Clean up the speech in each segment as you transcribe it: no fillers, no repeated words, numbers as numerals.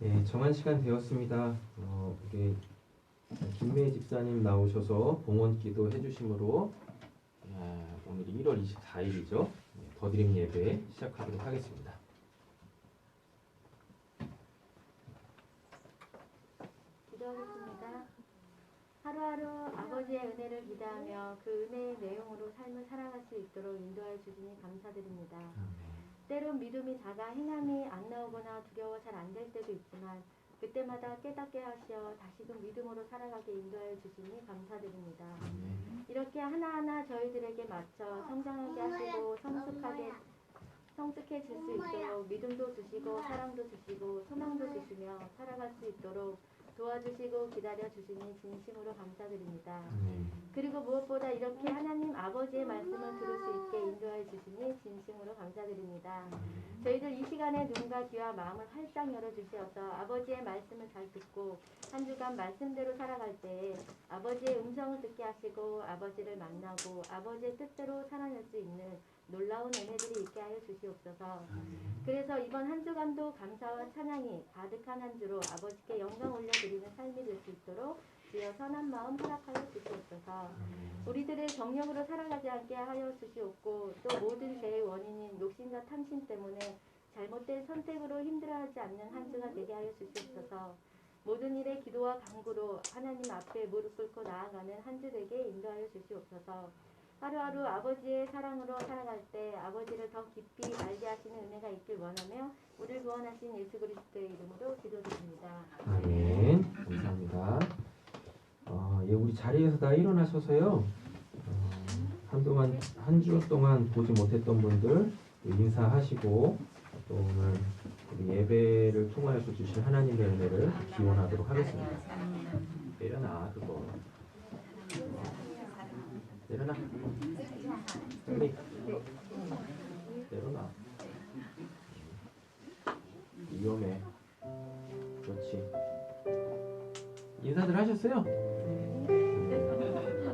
네, 정한 시간 되었습니다. 우리 김매희 집사님 나오셔서 봉헌기도 해주심으로 오늘이 1월 24일이죠. 더드림 예배 시작하도록 하겠습니다. 기도하겠습니다. 하루하루 아버지의 은혜를 기대하며 그 은혜의 내용으로 삶을 살아갈 수 있도록 인도하여 주시니 감사드립니다. 때론 믿음이 작아 행함이 안 나오거나 두려워 잘 안 될 때도 있지만 그때마다 깨닫게 하시어 다시금 믿음으로 살아가게 인도하여 주시니 감사드립니다. 이렇게 하나하나 저희들에게 맞춰 성장하게 하시고 성숙해질 수 있도록 믿음도 주시고 사랑도 주시고 소망도 주시며 살아갈 수 있도록 도와주시고 기다려주시니 진심으로 감사드립니다. 그리고 무엇보다 이렇게 하나님 아버지의 말씀을 들을 수 있게 인도해 주시니 진심으로 감사드립니다. 저희들 이 시간에 눈과 귀와 마음을 활짝 열어주시어서 아버지의 말씀을 잘 듣고 한 주간 말씀대로 살아갈 때에 아버지의 음성을 듣게 하시고 아버지를 만나고 아버지의 뜻대로 살아낼 수 있는 놀라운 은혜들이 있게 하여 주시옵소서. 그래서 이번 한 주간도 감사와 찬양이 가득한 한 주로 아버지께 영광 올려드리는 삶이 될 수 있도록 주여 선한 마음 허락하여 주시옵소서. 우리들의 정력으로 살아가지 않게 하여 주시옵고 또 모든 죄의 원인인 욕심과 탐심 때문에 잘못된 선택으로 힘들어하지 않는 한 주가 되게 하여 주시옵소서. 모든 일에 기도와 간구로 하나님 앞에 무릎 꿇고 나아가는 한 주 되게 인도하여 주시옵소서. 하루하루 아버지의 사랑으로 살아갈 때 아버지를 더 깊이 알게 하시는 은혜가 있길 원하며 우리를 구원하신 예수 그리스도의 이름으로 기도드립니다. 아멘. 감사합니다. 우리 자리에서 다 일어나셔서요. 한동안 한 주 동안 보지 못했던 분들 인사하시고 또 오늘 우리 예배를 통하여서 주신 하나님의 은혜를 기원하도록 하겠습니다. 내려놔 그거. 내려놔. 빨리. 내려놔. 위험해. 그렇지. 인사들 하셨어요?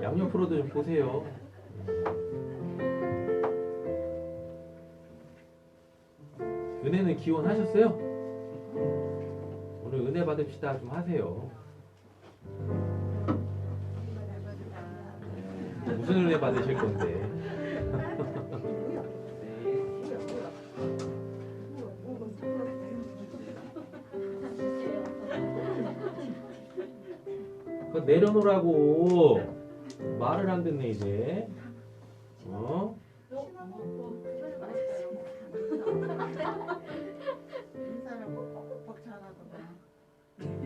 양옆으로도 좀 보세요. 은혜는 기원하셨어요? 오늘 은혜 받읍시다 좀 하세요. 무슨 은혜 받으실 건데? 그거 내려놓으라고. 말을 안 듣네 이제.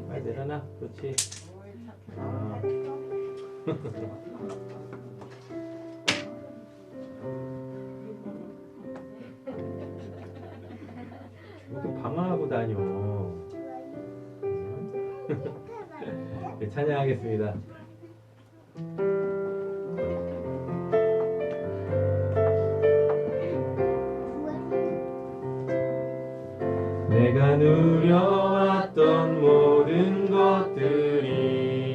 빨리 내려놔. 그렇지. 이렇게 방황하고 다녀. 네, 찬양하겠습니다. 내가 누려왔던 모든 것들이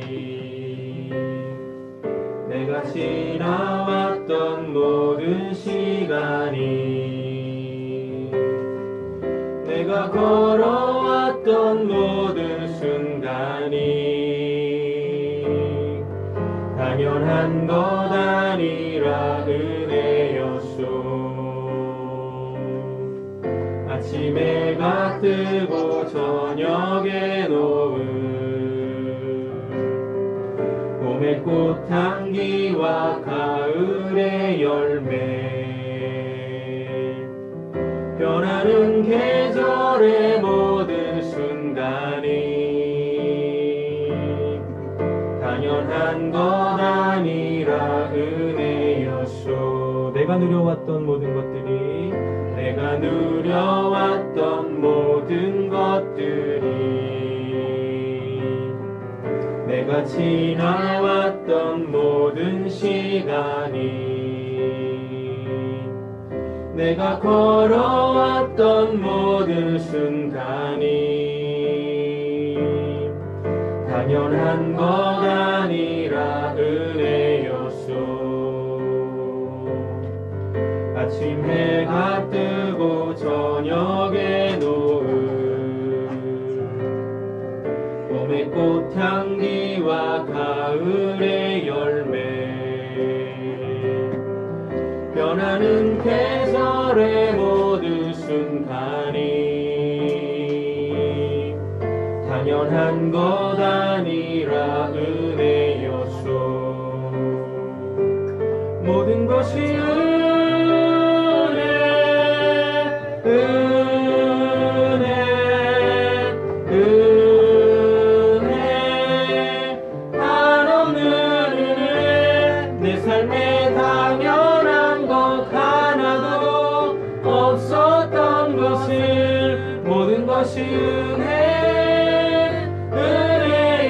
내가 지나왔던 모든 시간이 내가 걸어왔던 모든 순간이 당연한 것 아니라 은혜였소. 아침 해가 뜨고 저녁에 노을 봄의 꽃향기와 가을의 열매 변하는 계절의 모든 순간이 당연한 것 아니라 은혜였소. 내가 누려왔던 모든 것들이 내가 누려왔던 모든 것들이 내가 지나왔던 모든 시간이 내가 걸어왔던 모든 순간이 당연한 것 아니라 은혜였소. 아침 해가 뜨고 저녁에 노을 봄의 꽃향기와 가을의 열매 변하는 계절의 모든 순간이 당연한 것 아니라 은혜였소. 모든 것이 은혜 한없는 은혜 내 삶에 당연한 것 하나도 없었던 것을 모든 것이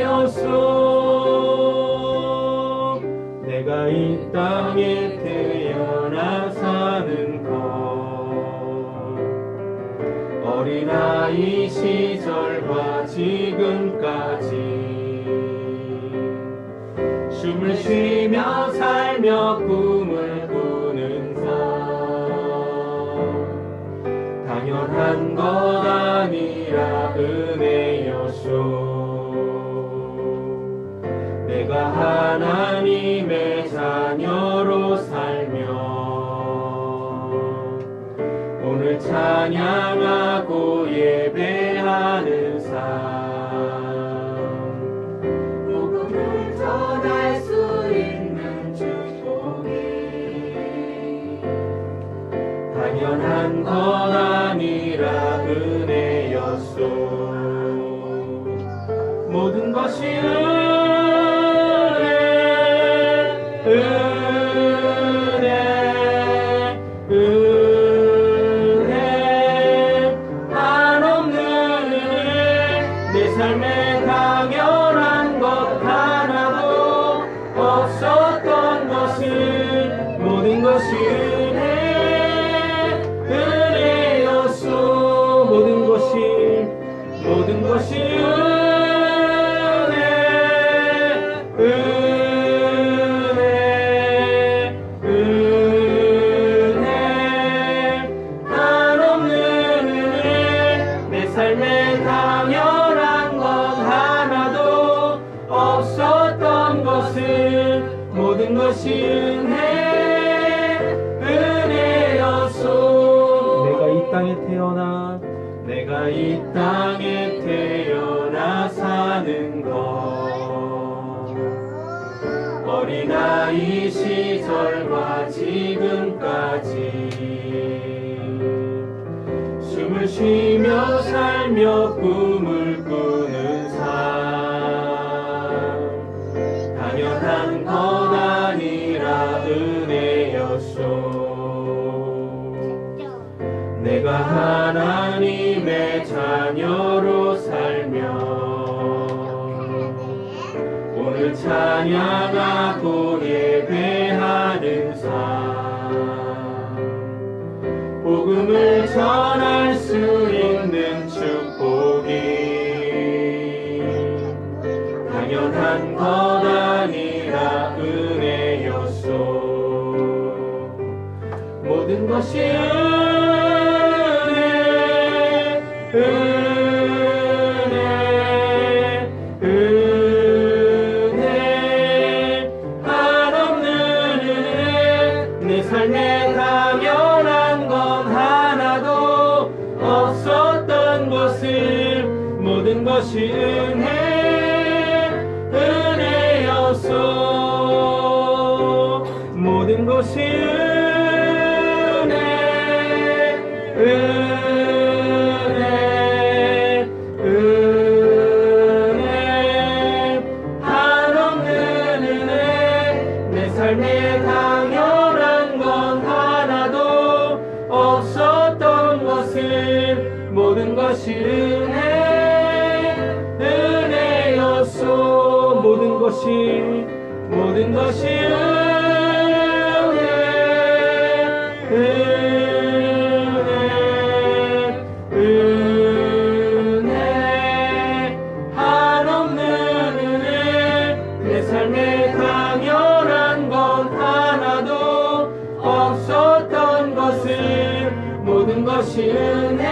은혜였소. 내가 이 땅에 태어나 사는 것 어린아이 시절과 지금까지 숨을 쉬며 살며 꿈을 꾸는 삶 당연한 것 아니라 은혜였소. 내가 하나님의 자녀로 살며 오늘 찬양하고 예배하는 삶 복음을 전할 수 있는 축복이 당연한 것 아니라 은혜였소. 모든 것이 은혜 한없는 은혜 내 삶에 당연한 것 하나도 없었던 것을 모든 것이 은혜였소. 모든 것이 삶에 당연한 것 하나도 없었던 것을 모든 것이 은혜였소. 내가 이 땅에 태어나 사는 것 어린아이 시절과 지금까지 숨을 쉬며 살며 꿈을 꾸는 삶 당연한 것 아니라 은혜였소. 내가 하나님의 자녀로 살며 오늘 찬양하고 예배하는 삶 복음을 전할 수 있는 축복이 당연한 것 아니라 은혜였소. 모든 것이 은혜 한없는 은혜 내 삶에 당연한 것 하나도 없었던 것을 모든 것이 은혜였소. 모든 것이 은혜 한없는 은혜 내 삶에 당연한 것 하나도 없었던 것을 모든 것이 은혜였소. 모든 것이 은혜 한없는 은혜 내 삶에 당연한 것 하나도 없었던 것을 모든 것이 은혜였소.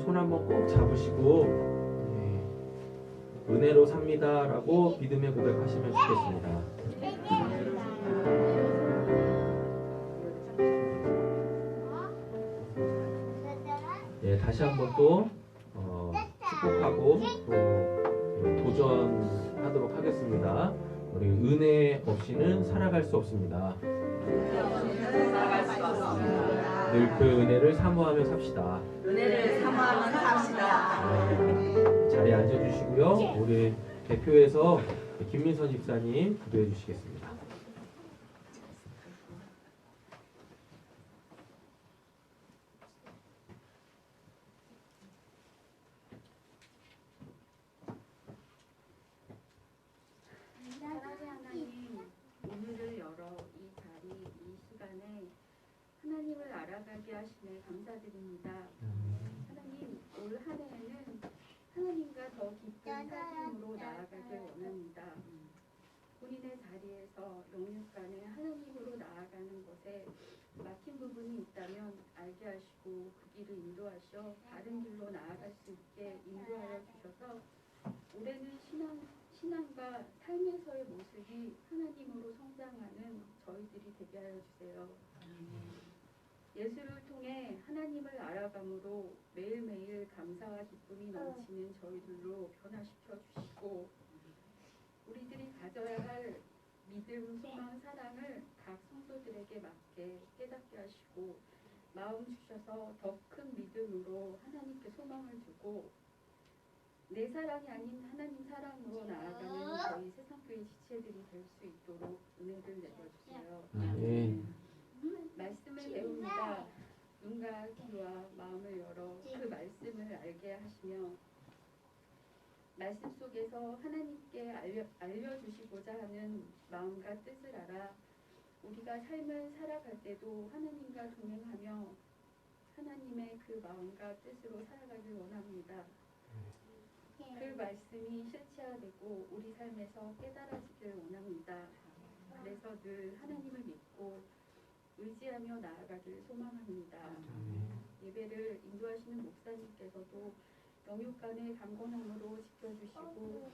손 한번 꼭 잡으시고 은혜로 삽니다라고 믿음의 고백하시면 좋겠습니다. 다시 한번 또 축복하고 또 도전하도록 하겠습니다. 우리 은혜 없이는 살아갈 수 없습니다. 늘 그 은혜를 사모하며 삽시다. 은혜를 사모하며 삽시다. 자리에 앉아주시고요. 우리 대표에서 김민선 집사님 기도해 주시겠습니다. 사랑의 하나님, 오늘을 열어 이 자리, 이 시간에 하나님을 알아가게 하시네 감사드립니다. 하나님, 올 한 해에는 하나님과 더 깊은 사귐으로 나아가길 원합니다. 본인의 자리에서 영육간에 하나님으로 나아가는 것에 막힌 부분이 있다면 알게 하시고 그 길을 인도하셔 다른 길로 나아갈 수 있게 인도하여 주셔서 올해는 신앙과 삶에서의 모습이 하나님으로 성장하는 저희들이 되게 하여 주세요. 예수를 통해 하나님을 알아감으로 매일매일 감사와 기쁨이 넘치는 저희들로 변화시켜 주시고 우리들이 가져야 할 믿음, 소망, 사랑을 각 성도들에게 맞게 깨닫게 하시고 마음 주셔서 더 큰 믿음으로 하나님께 소망을 두고 내 사랑이 아닌 하나님 사랑으로 나아가는 저희 세상교회 지체들이 될 수 있도록 은혜를 내려주세요. 말씀을 배웁니다. 눈과 귀와 마음을 열어 그 말씀을 알게 하시며 말씀 속에서 하나님께 알려주시고자 하는 마음과 뜻을 알아 우리가 삶을 살아갈 때도 하나님과 동행하며 하나님의 그 마음과 뜻으로 살아가길 원합니다. 그 말씀이 실체화되고 우리 삶에서 깨달아지길 원합니다. 그래서 늘 하나님을 믿고 의지하며 나아가길 소망합니다. 예배를 인도하시는 목사님께서도 영육간의 강건함으로 지켜주시고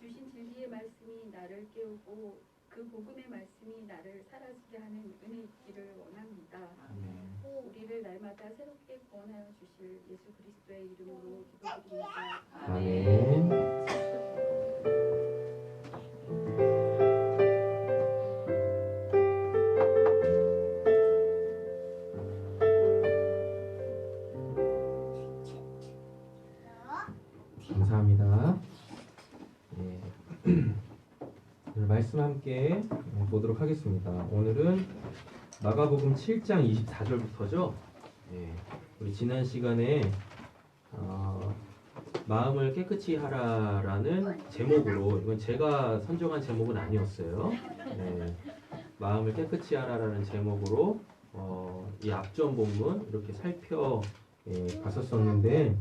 주신 진리의 말씀이 나를 깨우고 그 복음의 말씀이 나를 사라지게 하는 은혜 있기를 원합니다. 우리를 날마다 새롭게 구원하여 주실 예수 그리스도의 이름으로 기도드립니다. 아멘. 감사합니다. 오늘 말씀 함께 보도록 하겠습니다. 오늘은 마가복음 7장 24절부터죠. 우리 지난 시간에 마음을 깨끗이 하라라는 제목으로, 이건 제가 선정한 제목은 아니었어요. 마음을 깨끗이 하라라는 제목으로 이 앞전 본문 이렇게 살펴봤었는데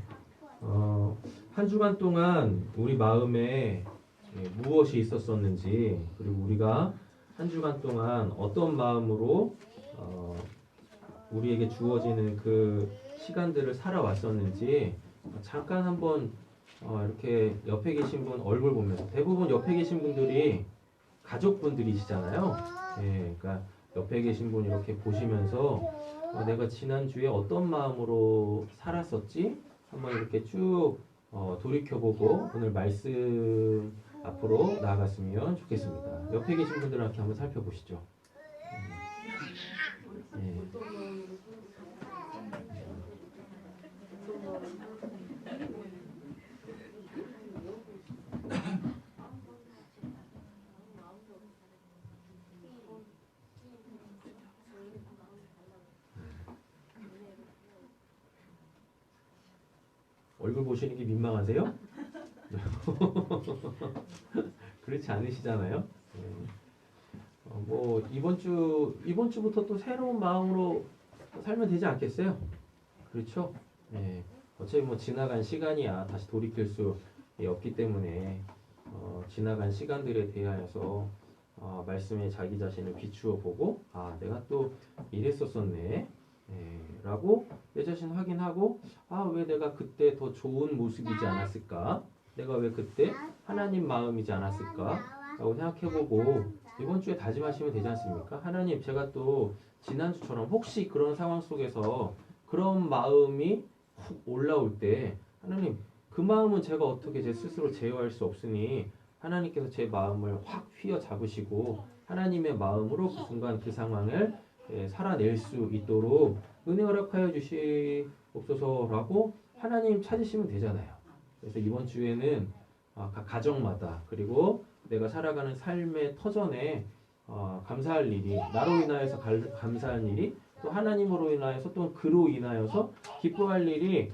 한 주간 동안 우리 마음에 무엇이 있었었는지, 그리고 우리가 한 주간 동안 어떤 마음으로 우리에게 주어지는 그 시간들을 살아왔었는지 잠깐 한번 이렇게 옆에 계신 분 얼굴 보면서, 대부분 옆에 계신 분들이 가족분들이시잖아요. 그러니까 옆에 계신 분 이렇게 보시면서 내가 지난주에 어떤 마음으로 살았었지? 한번 이렇게 쭉 돌이켜보고 오늘 말씀 앞으로 나아갔으면 좋겠습니다. 옆에 계신 분들한테 한번 살펴보시죠. 얼굴 보시는 게 민망하세요? 그렇지 않으시잖아요. 뭐 이번 주부터 또 새로운 마음으로 살면 되지 않겠어요? 그렇죠? 어차피 뭐 지나간 시간이야 다시 돌이킬 수 없기 때문에 지나간 시간들에 대하여서 말씀에 자기 자신을 비추어 보고 내가 또 이랬었었네. 라고 내 자신 확인하고 왜 내가 그때 더 좋은 모습이지 않았을까? 내가 왜 그때 하나님 마음이지 않았을까? 라고 생각해보고 이번 주에 다짐하시면 되지 않습니까? 하나님, 제가 또 지난주처럼 혹시 그런 상황 속에서 그런 마음이 훅 올라올 때 하나님, 그 마음은 제가 어떻게 제 스스로 제어할 수 없으니 하나님께서 제 마음을 확 휘어잡으시고 하나님의 마음으로 그 순간 그 상황을 살아낼 수 있도록 은혜 허락하여 주시옵소서라고 하나님 찾으시면 되잖아요. 그래서 이번 주에는 각 가정마다 그리고 내가 살아가는 삶의 터전에 감사할 일이, 나로 인하여서 감사할 일이, 또 하나님으로 인하여서 또 그로 인하여서 기뻐할 일이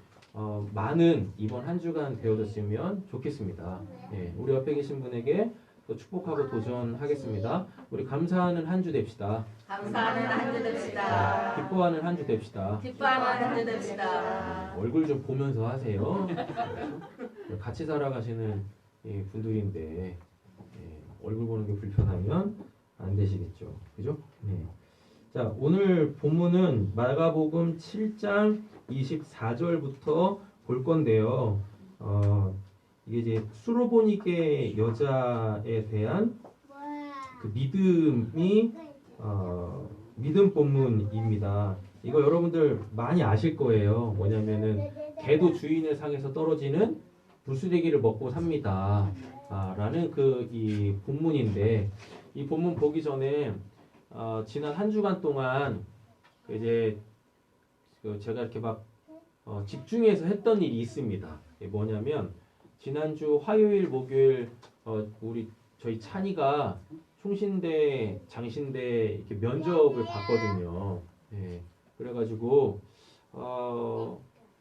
많은 이번 한 주간 되어졌으면 좋겠습니다. 우리 옆에 계신 분에게 또 축복하고 도전하겠습니다. 우리 감사하는 한 주 됩시다. 감사하는 한 주 됩시다. 기뻐하는 한 주 됩시다. 기뻐하는 한 주 됩시다. 얼굴 좀 보면서 하세요. 같이 살아가시는 분들인데 얼굴 보는 게 불편하면 안 되시겠죠. 그죠? 자, 오늘 본문은 마가복음 7장 24절부터 볼 건데요. 이게 이제 수로보니게 여자에 대한 그 믿음 본문입니다. 이거 여러분들 많이 아실 거예요. 뭐냐면은 개도 주인의 상에서 떨어지는 불수대기를 먹고 삽니다. 라는 이 본문인데, 이 본문 보기 전에 지난 한 주간 동안 이제 제가 이렇게 막 집중해서 했던 일이 있습니다. 이게 뭐냐면 지난주 화요일, 목요일 저희 찬이가 총신대, 장신대 이렇게 면접을 봤거든요. 그래가지고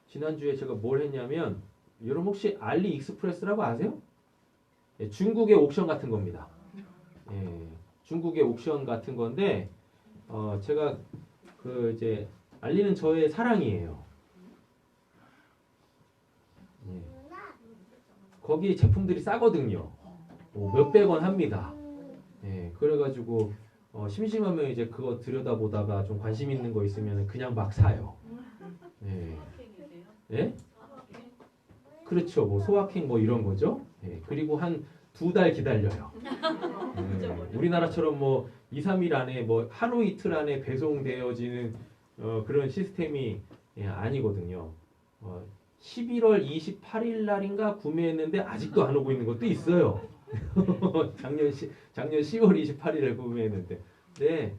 지난주에 제가 뭘 했냐면, 여러분 혹시 알리익스프레스라고 아세요? 중국의 옥션 같은 겁니다. 중국의 옥션 같은 건데 제가 이제 알리는 저의 사랑이에요. 거기 제품들이 싸거든요. 몇백 원 합니다. 그래가지고 심심하면 이제 그거 들여다보다가 좀 관심 있는 거 있으면 그냥 막 사요. 그렇죠. 뭐 소확행 뭐 이런 거죠. 그리고 한 2달 기다려요. 우리나라처럼 뭐 2, 3일 안에 뭐 하루 이틀 안에 배송되어지는 그런 시스템이 아니거든요. 11월 28일 날인가 구매했는데 아직도 안 오고 있는 것도 있어요. 작년 10월 28일에 구매했는데. 네.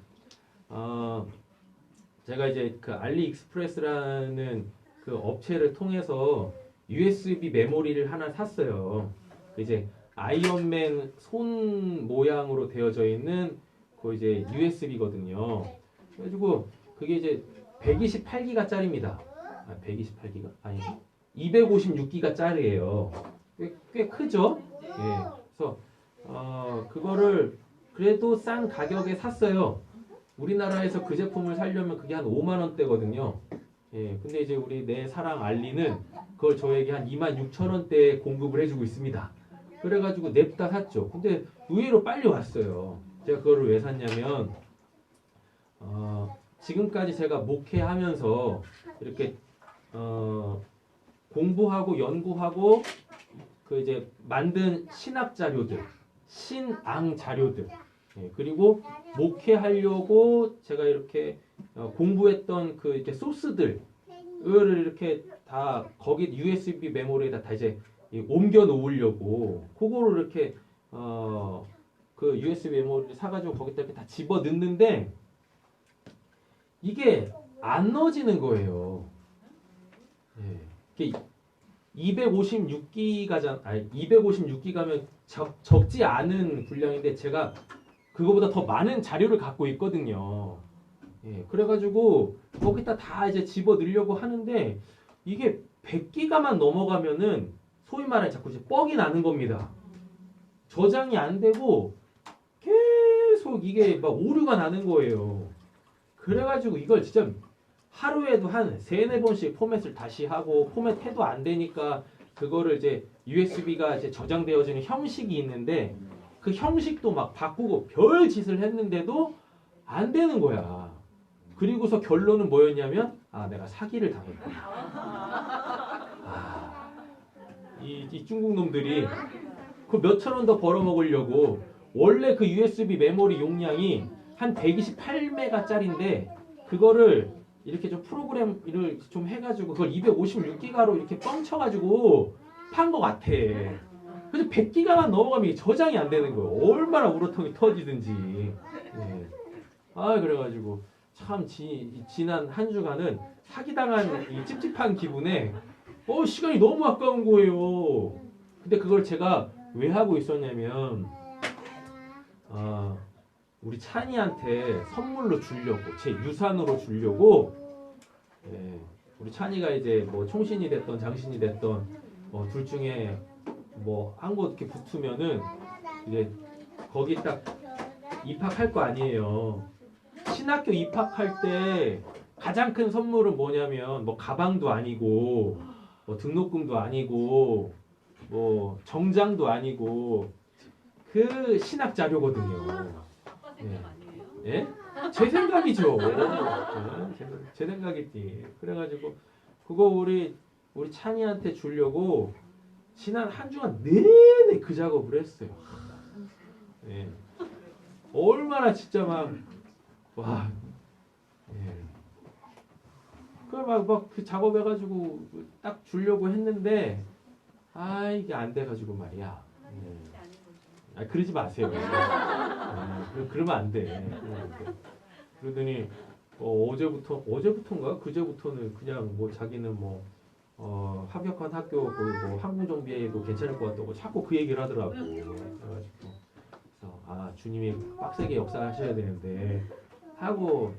제가 이제 그 알리익스프레스라는 그 업체를 통해서 USB 메모리를 하나 샀어요. 이제 아이언맨 손 모양으로 되어져 있는 그 이제 USB거든요. 그래가지고 그게 이제 128기가짜리입니다. 128기가? 아니 256기가짜리예요. 꽤 크죠? 그래서 그거를 그래도 싼 가격에 샀어요. 우리나라에서 그 제품을 사려면 그게 한 5만 원대거든요. 근데 이제 우리 내 사랑 알리는 그걸 저에게 한 26,000원대에 공급을 해주고 있습니다. 그래가지고 냅다 샀죠. 근데 의외로 빨리 왔어요. 제가 그거를 왜 샀냐면 지금까지 제가 목회하면서 이렇게 공부하고 연구하고 그 이제 만든 신학 자료들, 신앙 자료들, 그리고 목회하려고 제가 이렇게 공부했던 그 이렇게 소스들을 이렇게 다 거기 USB 메모리에다 다 이제 옮겨 놓으려고 그거를 이렇게 그 USB 메모리를 사가지고 거기다 이렇게 다 집어 넣는데 이게 안 넣어지는 거예요. 256기가면 적지 않은 분량인데 제가 그거보다 더 많은 자료를 갖고 있거든요. 그래가지고 거기다 다 이제 집어 넣으려고 하는데 이게 100기가만 넘어가면은 소위 말해 자꾸 이제 뻑이 나는 겁니다. 저장이 안 되고 계속 이게 막 오류가 나는 거예요. 그래가지고 이걸 진짜 하루에도 한 3-4번씩 포맷을 다시 하고 포맷해도 안 되니까 그거를 이제 USB가 이제 저장되어지는 형식이 있는데 그 형식도 막 바꾸고 별 짓을 했는데도 안 되는 거야. 그리고서 결론은 뭐였냐면 내가 사기를 당했구나. 이 중국 놈들이 그 몇천 원 더 벌어먹으려고 원래 그 USB 메모리 용량이 한 128메가짜리인데 그거를 이렇게 좀 프로그램을 좀 해가지고 그걸 256기가로 이렇게 뻥쳐가지고 판 것 같아. 그래서 100기가만 넘어가면 이게 저장이 안 되는 거예요. 얼마나 우라통이 터지든지. 네. 그래가지고 참 지난 한 주간은 사기당한 이 찝찝한 기분에 시간이 너무 아까운 거예요. 근데 그걸 제가 왜 하고 있었냐면 우리 찬이한테 선물로 주려고 제 유산으로 주려고 우리 찬이가 이제 뭐 총신이 됐던 장신이 됐던 둘 중에 뭐 한 곳 이렇게 붙으면은 이제 거기 딱 입학할 거 아니에요. 신학교 입학할 때 가장 큰 선물은 뭐냐면 뭐 가방도 아니고 뭐 등록금도 아니고 뭐 정장도 아니고 그 신학 자료거든요. 예? 제 생각이죠. 제 생각이지. 그래가지고 그거 우리 찬이한테 주려고 지난 한 주간 내내 그 작업을 했어요. 예. 얼마나 진짜 와. 예. 그걸 막 그 작업해가지고 딱 주려고 했는데 이게 안 돼가지고 말이야. 그러지 마세요. 그러면 안 돼. 그러더니 어제부터인가 그제부터는 그냥 뭐 자기는 뭐 합격한 학교 뭐 항공정비에도 괜찮을 것 같다고 자꾸 그 얘기를 하더라고. 그래가지고 그래서 주님이 빡세게 역사하셔야 되는데 하고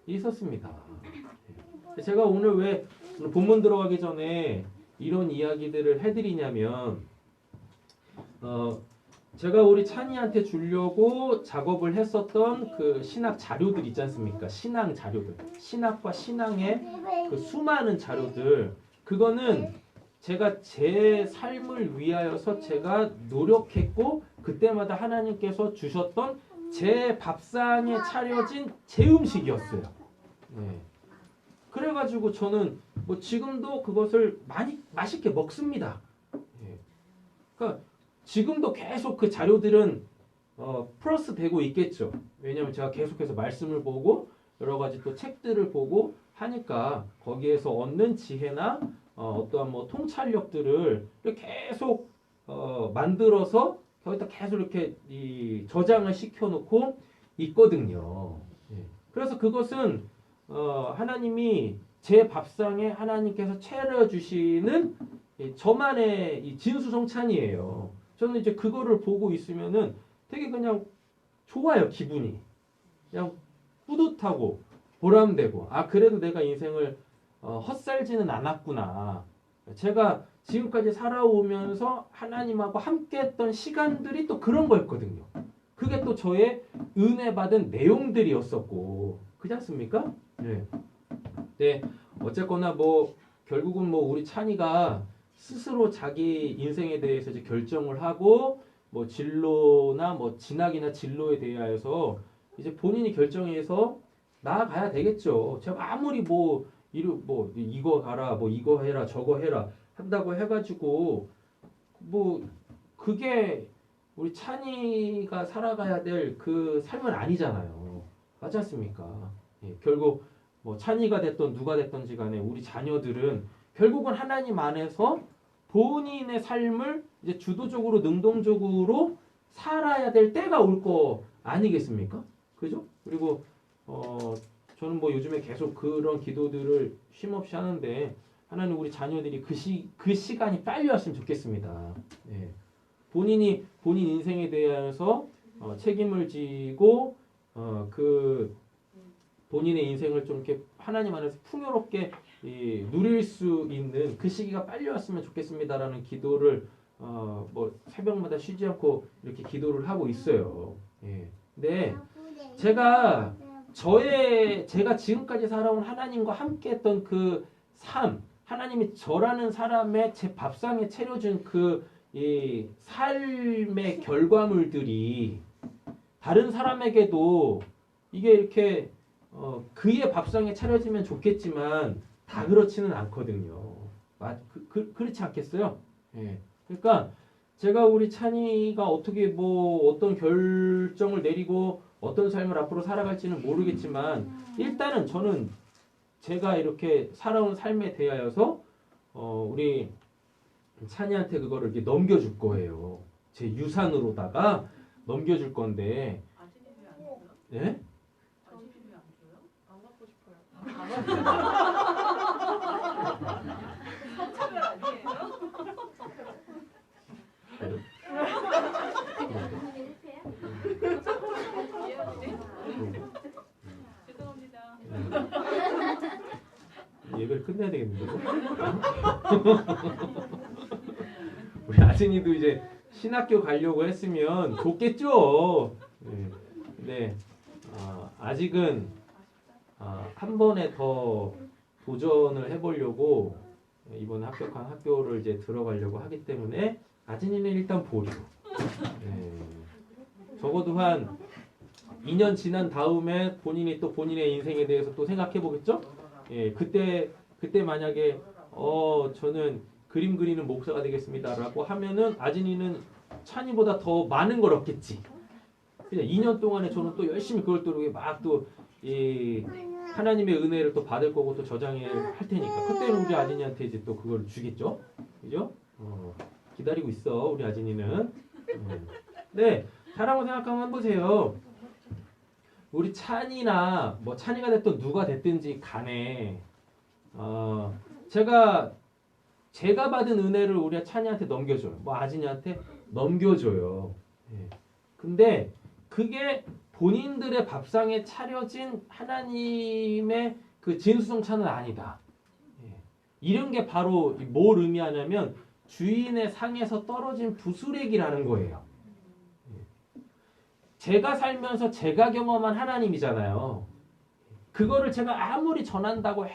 있었습니다. 제가 오늘 왜 본문 들어가기 전에 이런 이야기들을 해드리냐면 제가 우리 찬이한테 주려고 작업을 했었던 그 신학 자료들 있지 않습니까? 신앙 자료들. 신학과 신앙의 그 수많은 자료들. 그거는 제가 제 삶을 위하여서 제가 노력했고 그때마다 하나님께서 주셨던 제 밥상에 차려진 제 음식이었어요. 네. 그래가지고 저는 뭐 지금도 그것을 많이 맛있게 먹습니다. 네. 그러니까 지금도 계속 그 자료들은 플러스 되고 있겠죠. 왜냐하면 제가 계속해서 말씀을 보고 여러 가지 또 책들을 보고 하니까 거기에서 얻는 지혜나 어떠한 뭐 통찰력들을 계속 만들어서 거기다 계속 이렇게 저장을 시켜놓고 있거든요. 그래서 그것은 하나님이 제 밥상에 하나님께서 차려주시는 저만의 이 진수성찬이에요. 저는 이제 그거를 보고 있으면은 되게 그냥 좋아요, 기분이. 그냥 뿌듯하고 보람되고 그래도 내가 인생을 헛살지는 않았구나. 제가 지금까지 살아오면서 하나님하고 함께 했던 시간들이 또 그런 거였거든요. 그게 또 저의 은혜 받은 내용들이었었고 그렇지 않습니까? 네. 네. 어쨌거나 뭐 결국은 뭐 우리 찬이가 스스로 자기 인생에 대해서 이제 결정을 하고 뭐 진로나 뭐 진학이나 진로에 대하여서 이제 본인이 결정해서 나아가야 되겠죠. 제가 아무리 뭐 이거 가라, 뭐 이거 해라, 저거 해라 한다고 해가지고 뭐 그게 우리 찬이가 살아가야 될 그 삶은 아니잖아요. 맞지 않습니까? 결국 뭐 찬이가 됐던 누가 됐던지 간에 우리 자녀들은 결국은 하나님 안에서 본인의 삶을 이제 주도적으로 능동적으로 살아야 될 때가 올 거 아니겠습니까? 그죠? 그리고 저는 뭐 요즘에 계속 그런 기도들을 쉼없이 하는데 하나님 우리 자녀들이 그 시간이 빨리 왔으면 좋겠습니다. 네. 본인 인생에 대해서 책임을 지고 그 본인의 인생을 좀 이렇게 하나님 안에서 풍요롭게 누릴 수 있는 그 시기가 빨리 왔으면 좋겠습니다라는 기도를 뭐 새벽마다 쉬지 않고 이렇게 기도를 하고 있어요. 예. 근데 제가 지금까지 살아온 하나님과 함께했던 그 삶, 하나님이 저라는 사람의 제 밥상에 차려준 그 이 삶의 결과물들이 다른 사람에게도 이게 이렇게 그의 밥상에 차려지면 좋겠지만 다 그렇지는 않거든요. 그렇지 않겠어요? 예. 그러니까 제가 우리 찬이가 어떻게 뭐 어떤 결정을 내리고 어떤 삶을 앞으로 살아갈지는 모르겠지만 일단은 저는 제가 이렇게 살아온 삶에 대하여서 우리 찬이한테 그거를 이렇게 넘겨줄 거예요. 제 유산으로다가 넘겨줄 건데. 아직은 왜안 줘요? 예? 아직은 왜안 줘요? 안 갖고 싶어요. 성차별 아니에요? 죄송합니다. 예배를 끝내야 되겠는데. 우리 아진이도 이제 신학교 가려고 했으면 좋겠죠. 네. 근데 아직은 한 번에 더 도전을 해보려고 이번에 합격한 학교를 이제 들어가려고 하기 때문에 아진이는 일단 보류. 네. 적어도 한 2년 지난 다음에 본인이 또 본인의 인생에 대해서 또 생각해 보겠죠? 예, 그때 만약에 저는 그림 그리는 목사가 되겠습니다라고 하면은 아진이는 찬이보다 더 많은 걸 얻겠지. 그냥 2년 동안에 저는 또 열심히 그걸 또 막 또 하나님의 은혜를 또 받을 거고 또 저장해 할 테니까 그때는 우리 아진이한테 이제 또 그걸 주겠죠. 그죠? 기다리고 있어 우리 아진이는. 네, 사랑을 생각하면 보세요. 우리 찬이나 뭐 찬이가 됐든 누가 됐든지 간에 제가 받은 은혜를 우리 찬이한테 넘겨줘요. 뭐 아진이한테 넘겨줘요. 예. 근데 그게 본인들의 밥상에 차려진 하나님의 그 진수성찬은 아니다. 예. 이런 게 바로 뭘 의미하냐면 주인의 상에서 떨어진 부스레기라는 거예요. 예. 제가 살면서 제가 경험한 하나님이잖아요. 그거를 제가 아무리 전한다고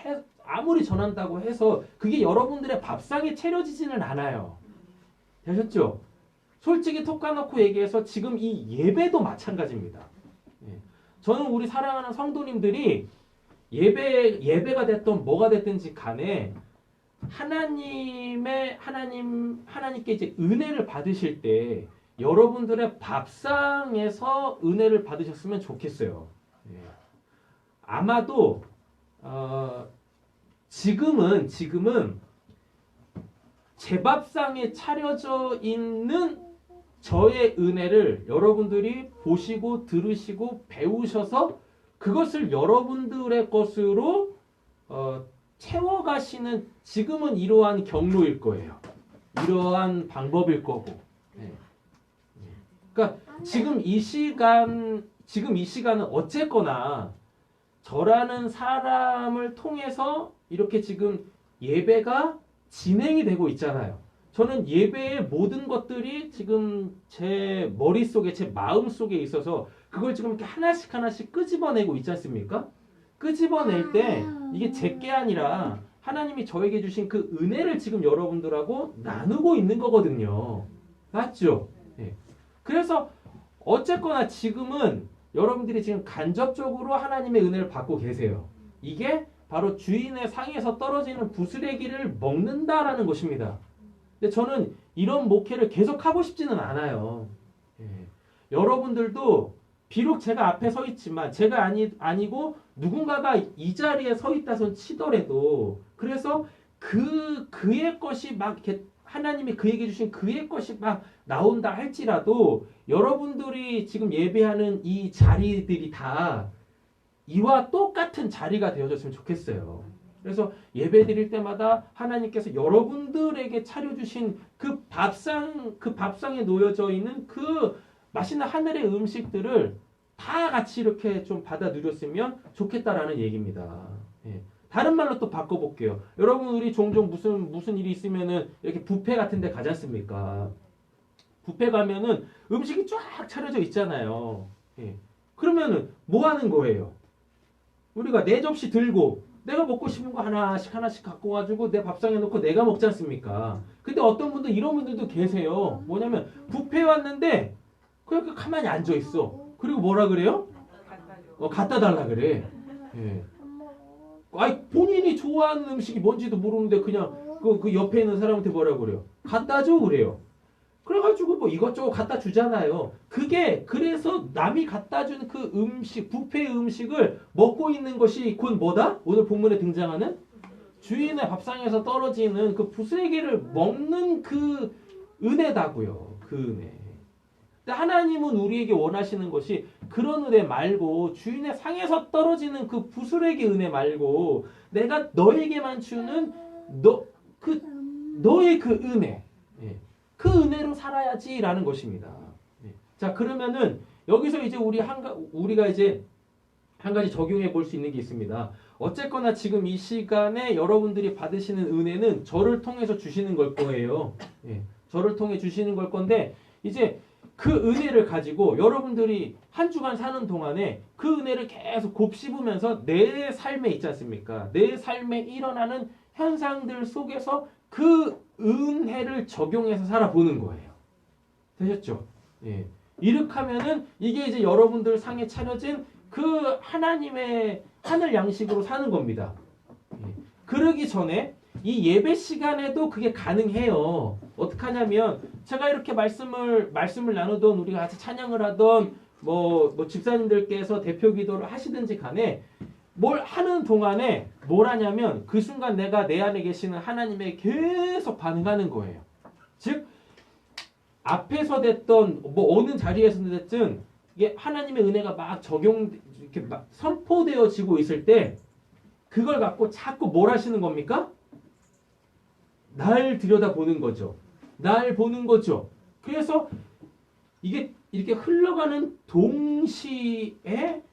해서 그게 여러분들의 밥상에 차려지지는 않아요. 되셨죠? 솔직히 톡 까놓고 얘기해서 지금 이 예배도 마찬가지입니다. 예. 저는 우리 사랑하는 성도님들이 예배가 됐든 뭐가 됐든지 간에 하나님께 이제 은혜를 받으실 때 여러분들의 밥상에서 은혜를 받으셨으면 좋겠어요. 예. 아마도 지금은 제 밥상에 차려져 있는 저의 은혜를 여러분들이 보시고 들으시고 배우셔서 그것을 여러분들의 것으로 채워가시는 지금은 이러한 경로일 거예요. 이러한 방법일 거고. 네. 그러니까 지금 이 시간은 어쨌거나 저라는 사람을 통해서 이렇게 지금 예배가 진행이 되고 있잖아요. 저는 예배의 모든 것들이 지금 제 머릿속에 제 마음속에 있어서 그걸 지금 이렇게 하나씩 끄집어내고 있지 않습니까? 끄집어낼 때 이게 제게 아니라 하나님이 저에게 주신 그 은혜를 지금 여러분들하고 나누고 있는 거거든요. 맞죠? 네. 그래서 어쨌거나 지금은 여러분들이 지금 간접적으로 하나님의 은혜를 받고 계세요. 이게 바로 주인의 상에서 떨어지는 부스레기를 먹는다라는 것입니다. 근데 저는 이런 목회를 계속 하고 싶지는 않아요. 예. 여러분들도 비록 제가 앞에 서 있지만 제가 아니고 누군가가 이 자리에 서 있다선 치더라도 그래서 그의 것이 막 이렇게 하나님이 그에게 주신 그의 것이 막 나온다 할지라도 여러분들이 지금 예배하는 이 자리들이 다 이와 똑같은 자리가 되어졌으면 좋겠어요. 그래서 예배 드릴 때마다 하나님께서 여러분들에게 차려주신 그 밥상에 놓여져 있는 그 맛있는 하늘의 음식들을 다 같이 이렇게 좀 받아 누렸으면 좋겠다라는 얘기입니다. 예. 다른 말로 또 바꿔볼게요. 여러분 우리 종종 무슨 일이 있으면은 이렇게 뷔페 같은 데 가지 않습니까? 뷔페 가면은 음식이 쫙 차려져 있잖아요. 예. 그러면은 뭐 하는 거예요? 우리가 네 접시 들고 내가 먹고 싶은 거 하나씩 갖고 가지고 내 밥상에 놓고 내가 먹지 않습니까? 근데 어떤 분들 이런 분들도 계세요. 뭐냐면 뷔페 왔는데 그냥 가만히 앉아 있어. 그리고 뭐라 그래요? 갖다 달라 그래. 예. 아니 본인이 좋아하는 음식이 뭔지도 모르는데 그냥 그 옆에 있는 사람한테 뭐라고 그래요? 갖다 줘 그래요. 그래가지고 뭐 이것저것 갖다 주잖아요. 그게 그래서 남이 갖다 준 그 음식, 뷔페 음식을 먹고 있는 것이 곧 뭐다? 오늘 본문에 등장하는 주인의 밥상에서 떨어지는 그 부스레기를 먹는 그 은혜다고요. 그 은혜. 근데 하나님은 우리에게 원하시는 것이 그런 은혜 말고 주인의 상에서 떨어지는 그 부스레기 은혜 말고 내가 너에게만 주는 너의 그 은혜. 예. 그 은혜로 살아야지라는 것입니다. 예. 자, 그러면은 여기서 이제 우리가 이제 한 가지 적용해 볼 수 있는 게 있습니다. 어쨌거나 지금 이 시간에 여러분들이 받으시는 은혜는 저를 통해서 주시는 걸 거예요. 예. 저를 통해 주시는 걸 건데 이제 그 은혜를 가지고 여러분들이 한 주간 사는 동안에 그 은혜를 계속 곱씹으면서 내 삶에 있지 않습니까? 내 삶에 일어나는 현상들 속에서 그 은혜를 적용해서 살아보는 거예요. 되셨죠? 예. 이렇게 하면은 이게 이제 여러분들 상에 차려진 그 하나님의 하늘 양식으로 사는 겁니다. 예. 그러기 전에 이 예배 시간에도 그게 가능해요. 어떻게 하냐면 제가 이렇게 말씀을 나누던 우리가 같이 찬양을 하던 뭐 집사님들께서 대표 기도를 하시든지 간에 뭘 하는 동안에 뭘 하냐면 그 순간 내가 내 안에 계시는 하나님에 계속 반응하는 거예요. 즉 앞에서 됐던 뭐 어느 자리에서 됐든 이게 하나님의 은혜가 막 이렇게 막 선포되어지고 있을 때 그걸 갖고 자꾸 뭘 하시는 겁니까? 날 들여다보는 거죠. 날 보는 거죠. 그래서 이게 이렇게 흘러가는 동시에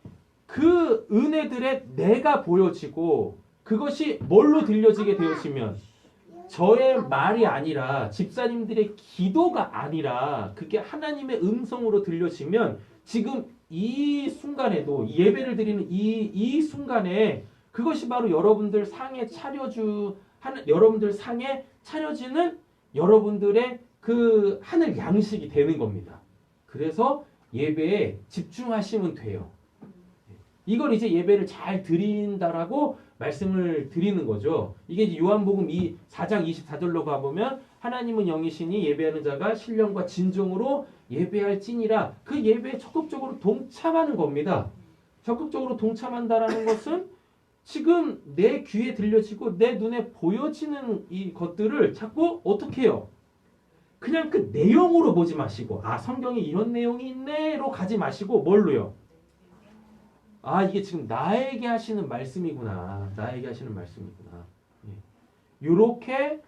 그 은혜들의 내가 보여지고 그것이 뭘로 들려지게 되어지면 저의 말이 아니라 집사님들의 기도가 아니라 그게 하나님의 음성으로 들려지면 지금 이 순간에도 예배를 드리는 이 순간에 그것이 바로 여러분들 상에 여러분들 상에 차려지는 여러분들의 그 하늘 양식이 되는 겁니다. 그래서 예배에 집중하시면 돼요. 이걸 이제 예배를 잘 드린다라고 말씀을 드리는 거죠. 이게 이제 요한복음 4장 24절로 가보면 하나님은 영이시니 예배하는 자가 신령과 진정으로 예배할지니라. 그 예배에 적극적으로 동참하는 겁니다. 적극적으로 동참한다라는 것은 지금 내 귀에 들려지고 내 눈에 보여지는 이 것들을 자꾸 어떻게 해요? 그냥 그 내용으로 보지 마시고 성경에 이런 내용이 있네로 가지 마시고 뭘로요? 이게 지금 나에게 하시는 말씀이구나. 나에게 하시는 말씀이구나. 이렇게